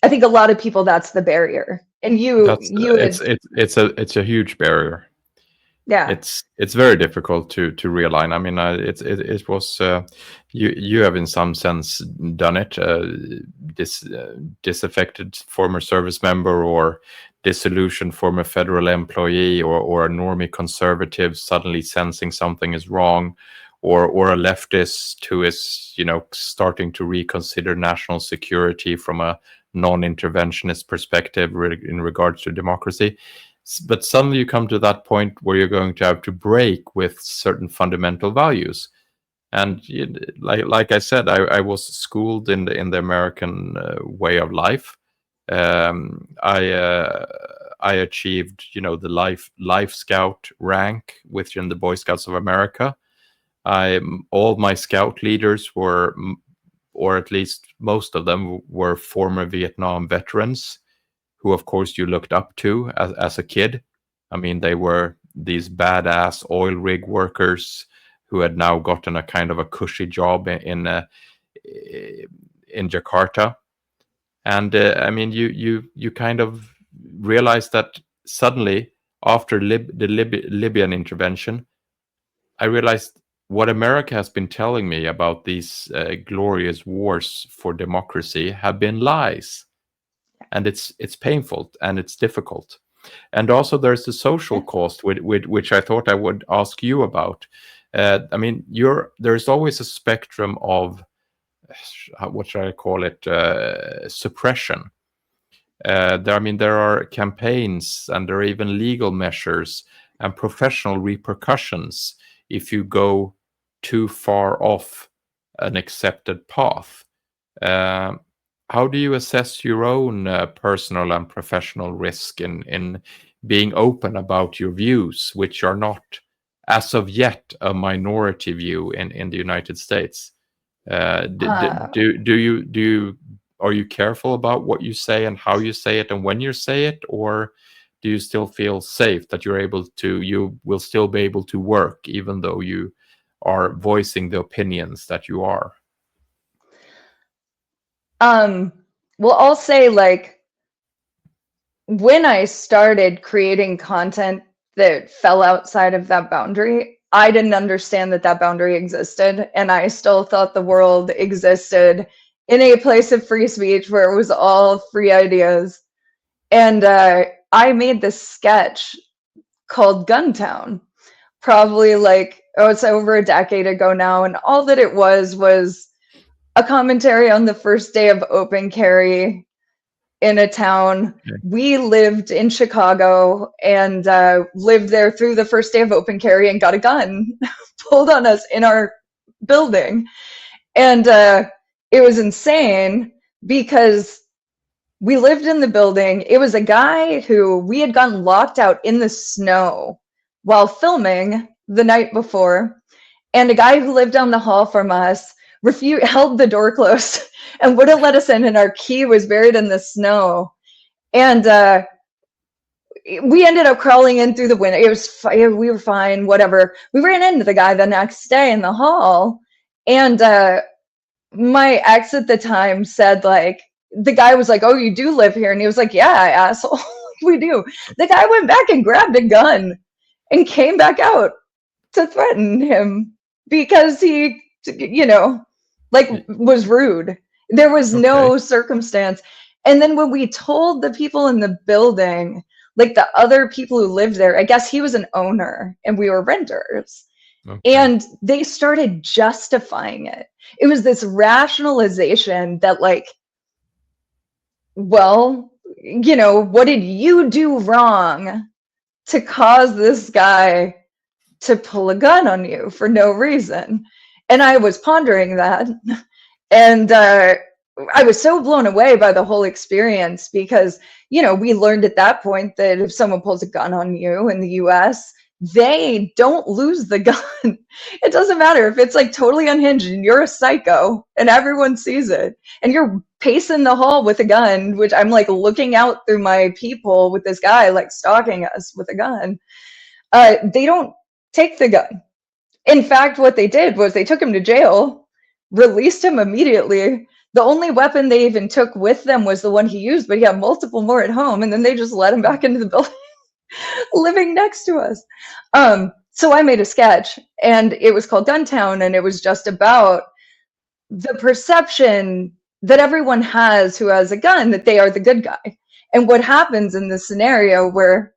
I think a lot of people, that's the barrier. And it's a huge barrier. Yeah, it's very difficult to realign. I mean, it was you have in some sense done it. Disaffected former service member or disillusioned former federal employee or a normie conservative suddenly sensing something is wrong, or a leftist who is starting to reconsider national security from a non-interventionist perspective in regards to democracy. But suddenly you come to that point where you're going to have to break with certain fundamental values. And like I said, I was schooled in the American way of life. I achieved, the life scout rank within the Boy Scouts of America. All my scout leaders were, or at least most of them, were former Vietnam veterans, who of course you looked up to as a kid. I mean, they were these badass oil rig workers who had now gotten a kind of a cushy job in Jakarta. And I mean, you kind of realize that suddenly after the Libyan intervention, I realized what America has been telling me about these glorious wars for democracy have been lies. And it's painful and it's difficult. And also there's the social cost, which I thought I would ask you about. I mean, there's always a spectrum of, what should I call it, suppression. There are campaigns and there are even legal measures and professional repercussions if you go too far off an accepted path. how do you assess your own personal and professional risk in being open about your views, which are not, as of yet, a minority view in the United States? Uh, Do you are you careful about what you say and how you say it and when you say it, or do you still feel safe that you will still be able to work even though you are voicing the opinions that you are? um, well, I'll say like when I started creating content that fell outside of that boundary, I didn't understand that that boundary existed, and I still thought the world existed in a place of free speech where it was all free ideas. And I made this sketch called Guntown, probably like, oh, it's over a decade ago now. And all that it was a commentary on the first day of open carry in a town. Okay. We lived in Chicago and lived there through the first day of open carry and got a gun pulled on us in our building. And it was insane because we lived in the building. It was a guy who we had gotten locked out in the snow while filming the night before. And a guy who lived down the hall from us held the door closed and wouldn't let us in, and our key was buried in the snow. And we ended up crawling in through the window. We were fine, whatever. We ran into the guy the next day in the hall, and my ex at the time said, like, the guy was like, "Oh, you do live here?" And he was like, "Yeah, asshole, we do." The guy went back and grabbed a gun and came back out to threaten him because he, like, was rude. There was Okay. no circumstance. And then when we told the people in the building, like the other people who lived there, I guess he was an owner and we were renters. Okay. And they started justifying it. It was this rationalization that, like, well, what did you do wrong to cause this guy to pull a gun on you for no reason? And I was pondering that. And I was so blown away by the whole experience because, we learned at that point that if someone pulls a gun on you in the US, they don't lose the gun. It doesn't matter if it's like totally unhinged and you're a psycho and everyone sees it and you're pacing the hall with a gun, which I'm like looking out through my peephole with this guy like stalking us with a gun. They don't take the gun. In fact, what they did was they took him to jail, released him immediately. The only weapon they even took with them was the one he used, but he had multiple more at home, and then they just let him back into the building, living next to us. So I made a sketch, and it was called Guntown, and it was just about the perception that everyone has who has a gun that they are the good guy, and what happens in the scenario where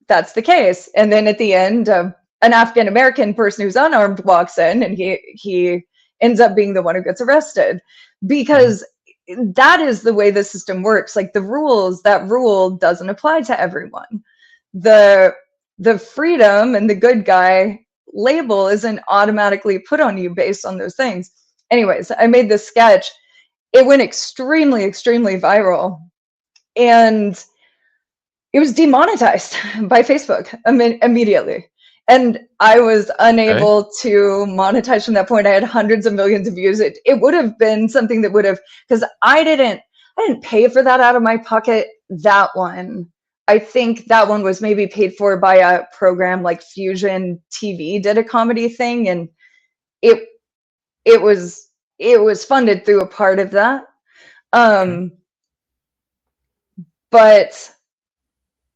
that's the case. And then at the end, an African American person who's unarmed walks in, and he ends up being the one who gets arrested because that is the way the system works. Like that rule doesn't apply to everyone. The freedom and the good guy label isn't automatically put on you based on those things. Anyways, I made this sketch. It went extremely, extremely viral. And it was demonetized by Facebook immediately. And I was Okay. unable to monetize from that point. I had hundreds of millions of views. It would have been something that would have, because I didn't pay for that out of my pocket. That one, I think that one was maybe paid for by a program like Fusion TV did a comedy thing, and it it was funded through a part of that. Okay. But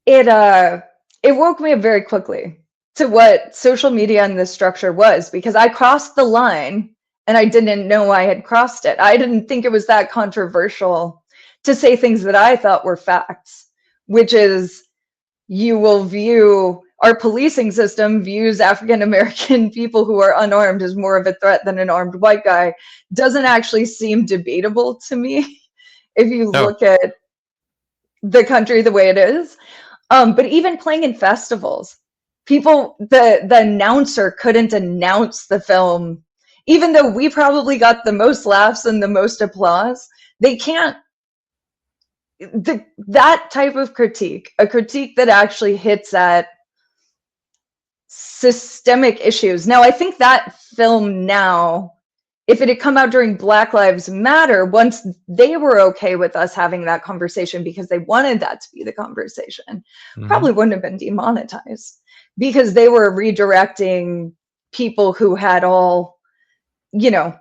it woke me up very quickly to what social media and this structure was, because I crossed the line and I didn't know I had crossed it. I didn't think it was that controversial to say things that I thought were facts, which is our policing system views African American people who are unarmed as more of a threat than an armed white guy. Doesn't actually seem debatable to me if you No. look at the country the way it is. But even playing in festivals, the announcer couldn't announce the film, even though we probably got the most laughs and the most applause. They can't that type of critique, a critique that actually hits at systemic issues. Now, I think that film now, if it had come out during Black Lives Matter, once they were okay with us having that conversation because they wanted that to be the conversation, probably wouldn't have been demonetized because they were redirecting people who had all, you know,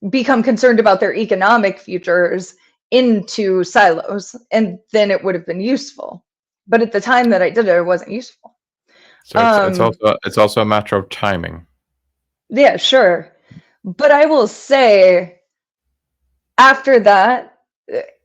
become concerned about their economic futures into silos, and then it would have been useful. But at the time that I did it, it wasn't useful. So it's also a matter of timing. Yeah, sure. But I will say, after that,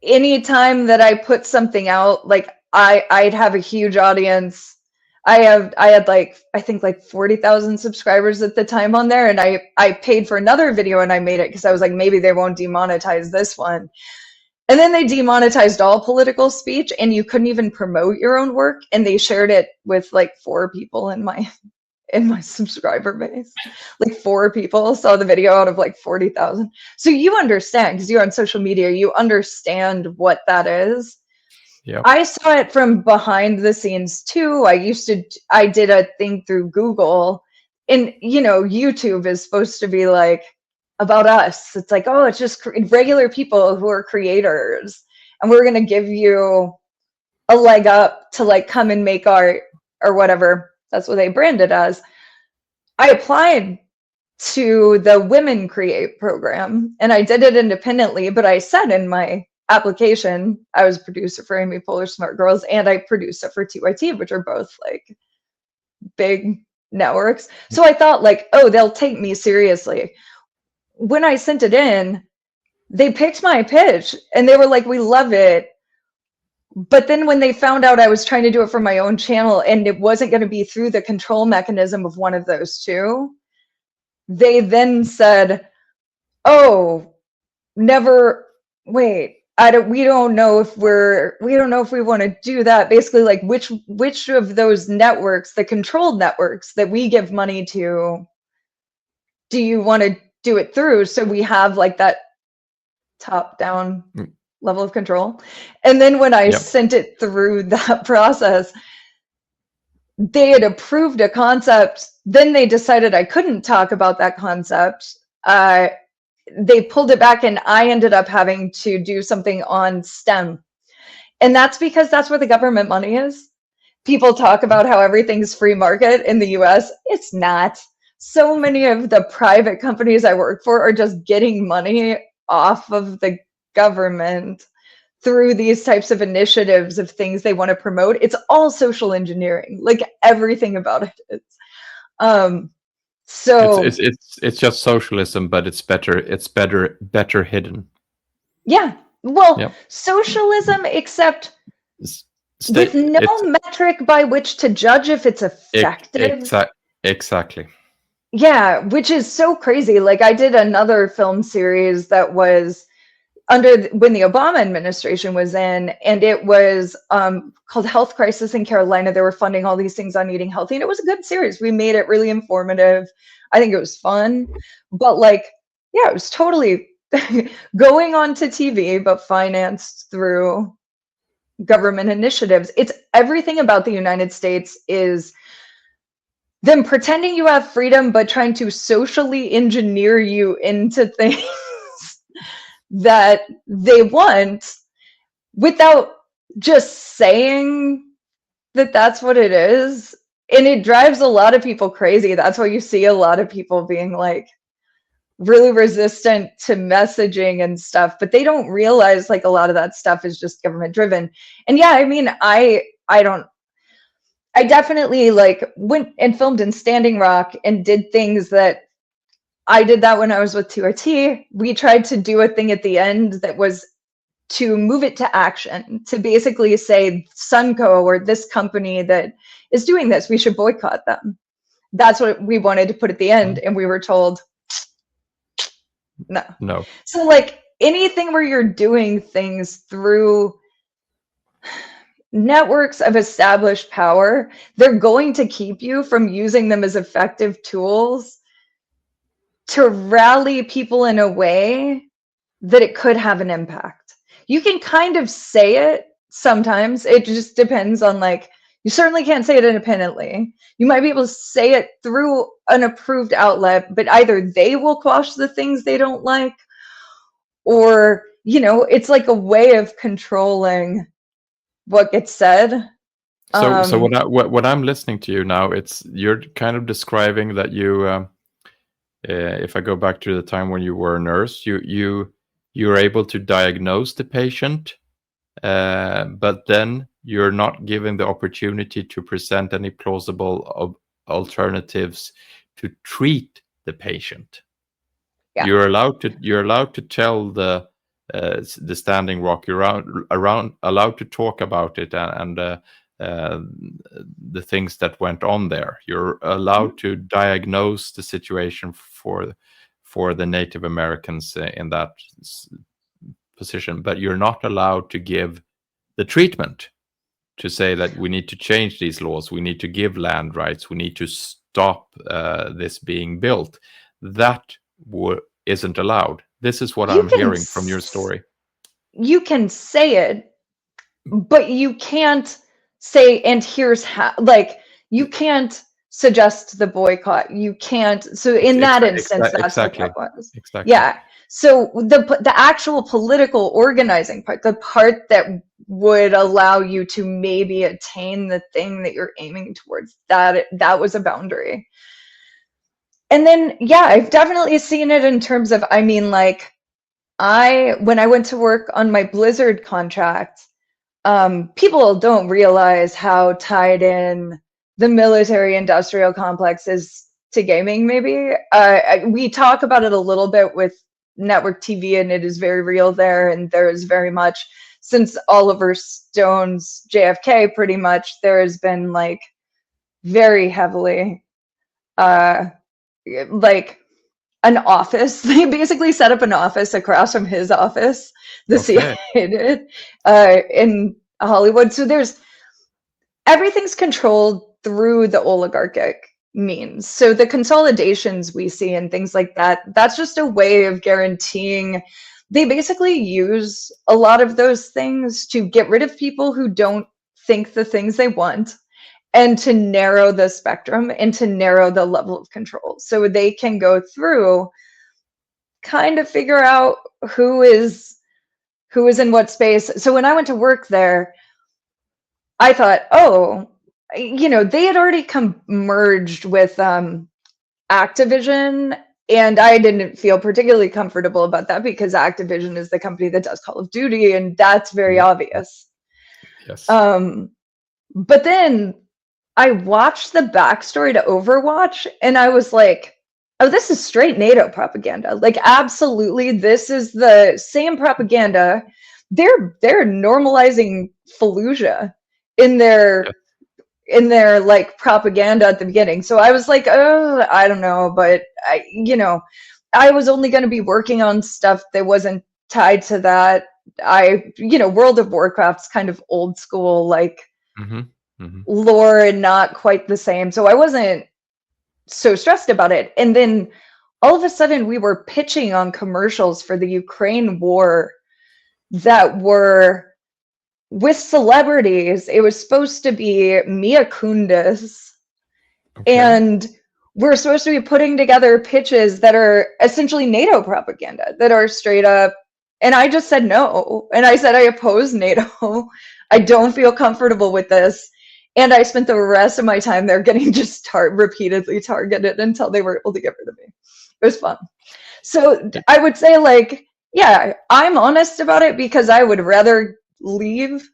anytime that I put something out, like I'd have a huge audience. I had like, I think like 40,000 subscribers at the time on there, and I paid for another video and I made it because I was like, maybe they won't demonetize this one. And then they demonetized all political speech, and you couldn't even promote your own work, and they shared it with like 4 people in my subscriber base. Like 4 people saw the video out of like 40,000. So you understand, because you're on social media, you understand what that is. Yeah. I saw it from behind the scenes too. I did a thing through Google, and YouTube is supposed to be like about us. It's like, oh, it's just regular people who are creators, and we're going to give you a leg up to like come and make art or whatever. That's what they branded as. I applied to the Women Create program, and I did it independently, but I said in my application, I was a producer for Amy Poehler Smart Girls, and I produced it for TYT, which are both like big networks. So I thought like, oh, they'll take me seriously. When I sent it in, they picked my pitch and they were like, we love it. But then when they found out I was trying to do it for my own channel and it wasn't going to be through the control mechanism of one of those two, they then said, oh, never, wait, we don't know if we want to do that. Basically, like which of those networks, the controlled networks that we give money to, do you want to do it through? So we have like that top down level of control. And then when I sent it through that process, they had approved a concept. Then they decided I couldn't talk about that concept. They pulled it back, and I ended up having to do something on STEM. And that's because that's where the government money is. People talk about how everything's free market in the US. It's not. So many of the private companies I work for are just getting money off of the government through these types of initiatives of things they want to promote. It's all social engineering, like everything about it is. So it's just socialism, but it's better hidden. Yeah. Well, socialism, except with no metric by which to judge if it's effective. Exactly. Yeah, which is so crazy. Like I did another film series that was when the Obama administration was in, and it was called Health Crisis in Carolina. They were funding all these things on eating healthy, and it was a good series. We made it really informative. I think it was fun, but like, yeah, it was totally going onto TV, but financed through government initiatives. It's everything about the United States is them pretending you have freedom, but trying to socially engineer you into things that they want without just saying that that's what it is. And it drives a lot of people crazy. That's why you see a lot of people being like really resistant to messaging and stuff, but they don't realize like a lot of that stuff is just government driven. And yeah, I mean, I definitely like went and filmed in Standing Rock and did things that I did that when I was with TRT. We tried to do a thing at the end that was to move it to action, to basically say Sunco or this company that is doing this, we should boycott them. That's what we wanted to put at the end. And we were told, no. So like anything where you're doing things through networks of established power, they're going to keep you from using them as effective tools to rally people in a way that it could have an impact. You can kind of say it sometimes. It just depends on, like, you certainly can't say it independently. You might be able to say it through an approved outlet, but either they will quash the things they don't like, or, it's like a way of controlling what gets said. So Um, what I'm listening to you now, you're kind of describing that if I go back to the time when you were a nurse, you're able to diagnose the patient, but then you're not given the opportunity to present any plausible alternatives to treat the patient. yeah. You're allowed to tell the Standing Rock. You're allowed to talk about it and the things that went on there. You're allowed to diagnose the situation for the Native Americans in that position, but you're not allowed to give the treatment, to say that we need to change these laws, we need to give land rights, we need to stop this being built. That isn't allowed. This is what You I'm can hearing from your story. you can say it, but you can't say, and here's how, like, you can't suggest the boycott. You can't. So in that instance, that's what that Exactly. was. Exactly. Yeah. So the actual political organizing part, the part that would allow you to maybe attain the thing that you're aiming towards, that was a boundary. And then, yeah, I've definitely seen it in terms of, I mean, like, when I went to work on my Blizzard contract, people don't realize how tied in the military industrial complex is to gaming, maybe. We talk about it a little bit with network TV, and it is very real there. And there is very much, since Oliver Stone's JFK, pretty much, there has been, like, very heavily, like, an office. They basically set up an office across from his office, the Okay. CIA did, in Hollywood. So everything's controlled through the oligarchic means. So the consolidations we see and things like that, that's just a way of guaranteeing. They basically use a lot of those things to get rid of people who don't think the things they want, and to narrow the spectrum and to narrow the level of control. So they can go through, kind of figure out who is in what space. So when I went to work there, I thought, oh, they had already merged with Activision, and I didn't feel particularly comfortable about that because Activision is the company that does Call of Duty, and that's very Mhm. obvious. Yes. But then I watched the backstory to Overwatch, and I was like, oh, this is straight NATO propaganda. Like, absolutely, this is the same propaganda. They're normalizing Fallujah in their like propaganda at the beginning. So I was like, oh, I don't know, but I was only going to be working on stuff that wasn't tied to that. World of Warcraft's kind of old school, like, lore, and not quite the same. So I wasn't so stressed about it. And then all of a sudden we were pitching on commercials for the Ukraine war that were with celebrities. It was supposed to be Mia Kundis. Okay. And we're supposed to be putting together pitches that are essentially NATO propaganda, that are straight up. And I just said no. And I said I oppose NATO. I don't feel comfortable with this. And I spent the rest of my time there getting just repeatedly targeted until they were able to get rid of me. It was fun. So I would say, like, yeah, I'm honest about it because I would rather leave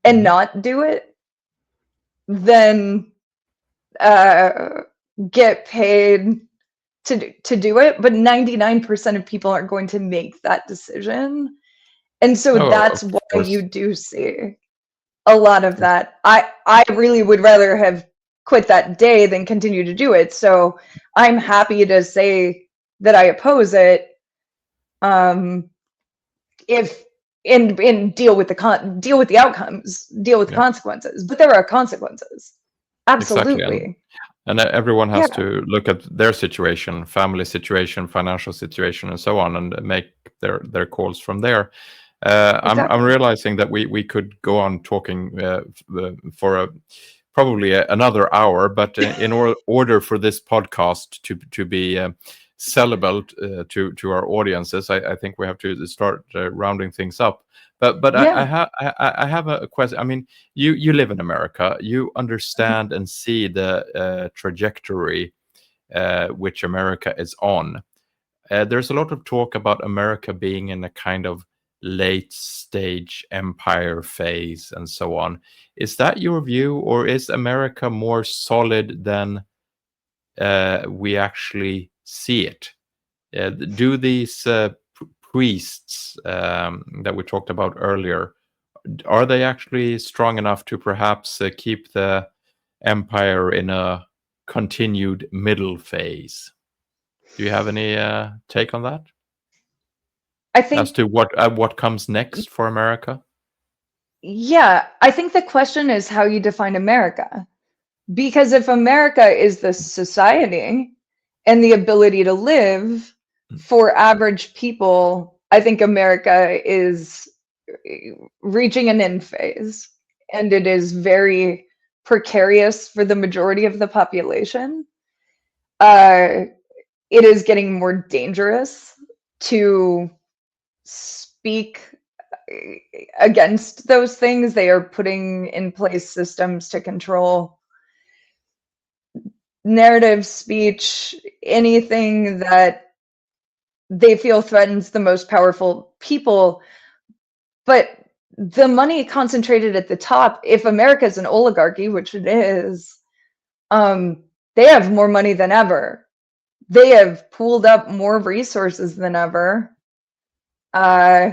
and not do it than get paid to do it. But 99% of people aren't going to make that decision. And so Oh, that's of why course. you do see a lot of that. I really would rather have quit that day than continue to do it. So I'm happy to say that I oppose it. If and deal with the outcomes, deal with the Yeah. consequences. But there are consequences. Exactly. Absolutely. And everyone has Yeah. to look at their situation, family situation, financial situation, and so on, and make their calls from there. I'm Exactly. realizing that we could go on talking for probably another hour, but in order for this podcast to be sellable to our audiences, I think we have to start rounding things up. But Yeah. I have a question. I mean, you live in America, you understand and see the trajectory which America is on. There's a lot of talk about America being in a kind of late stage empire phase and so on. Is that your view, or is America more solid than we actually see it? Do these priests that we talked about earlier, are they actually strong enough to perhaps keep the empire in a continued middle phase? Do you have any take on that? I As think, to what comes next for America? yeah, I think the question is how you define America. Because if America is the society and the ability to live for average people, I think America is reaching an end phase, and it is very precarious for the majority of the population. Uh, it is getting more dangerous to speak against those things. They are putting in place systems to control narrative speech, anything that they feel threatens the most powerful people. But the money concentrated at the top, if America is an oligarchy, which it is, they have more money than ever. They have pooled up more resources than ever. Uh,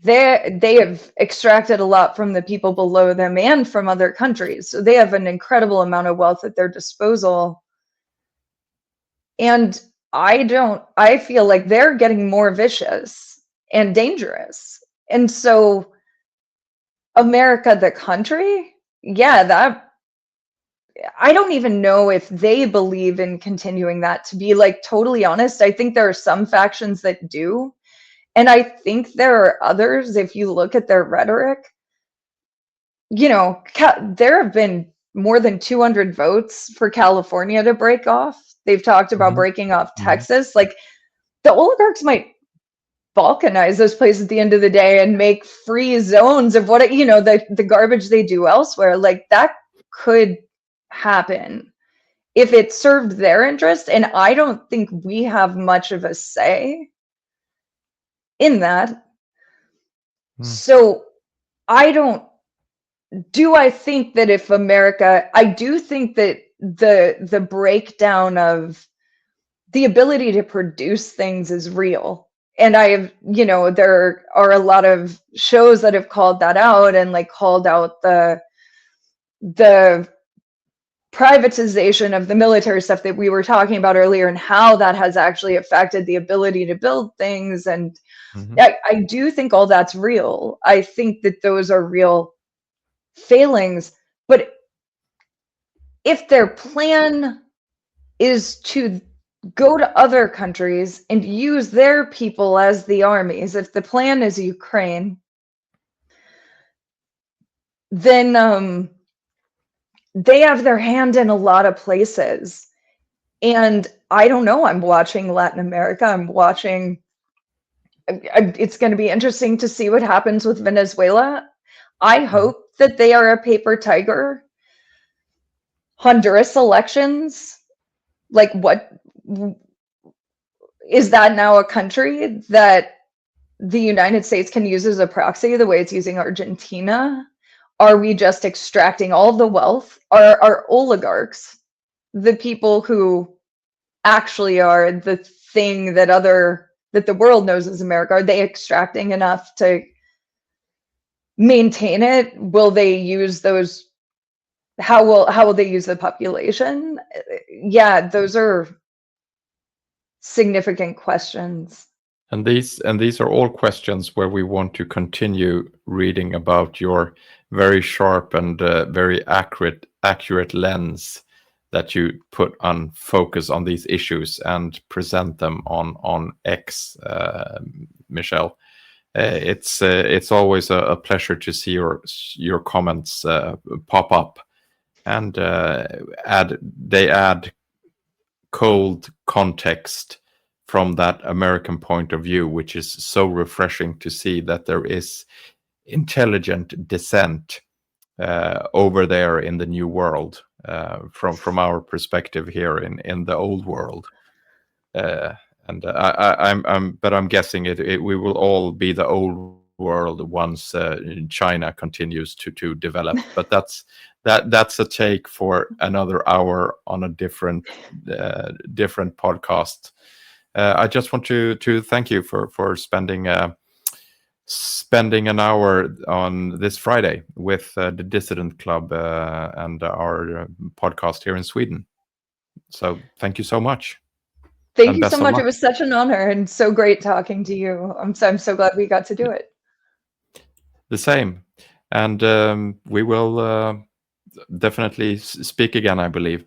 they have extracted a lot from the people below them and from other countries. So they have an incredible amount of wealth at their disposal. And I feel like they're getting more vicious and dangerous. And so America, the country, yeah, that I don't even know if they believe in continuing that, to be like totally honest. I think there are some factions that do. And I think there are others, if you look at their rhetoric, there have been more than 200 votes for California to break off. They've talked about Mhm, breaking off mhm. Texas. Like the oligarchs might balkanize those places at the end of the day and make free zones of the garbage they do elsewhere. Like that could happen if it served their interest. And I don't think we have much of a say in that. Mm, So I don't I think that if America, I do think that the breakdown of the ability to produce things is real. And there are a lot of shows that have called that out, and like called out the privatization of the military stuff that we were talking about earlier, and how that has actually affected the ability to build things. And mhm. I do think all that's real. I think that those are real failings. But if their plan is to go to other countries and use their people as the armies, if the plan is Ukraine, then they have their hand in a lot of places. And I don't know, I'm watching Latin America, I'm watching, it's going to be interesting to see what happens with Venezuela. I Mhm. hope that they are a paper tiger. Honduras elections, like what is that now a country that the United States can use as a proxy the way it's using Argentina? Are we just extracting all the wealth? Are oligarchs the people who actually are the thing that the world knows as America? Are they extracting enough to maintain it? Will they use those? How will they use the population? Yeah, those are significant questions. And these are all questions where we want to continue reading about your very sharp and very accurate lens that you put on focus on these issues and present them on X, Michelle. It's always a pleasure to see your comments pop up, and they add cold context from that American point of view, which is so refreshing to see that there is intelligent dissent over there in the new world, from our perspective here in the old world. And I'm guessing we will all be the old world once China continues to develop. But that's a take for another hour on a different podcast. I just want to thank you for spending an hour on this Friday with the Dissident Club and our podcast here in Sweden. So thank you so much. Thank And you so best of much. It luck. was such an honor and so great talking to you. I'm so glad we got to do it. The same. And we will definitely speak again, I believe.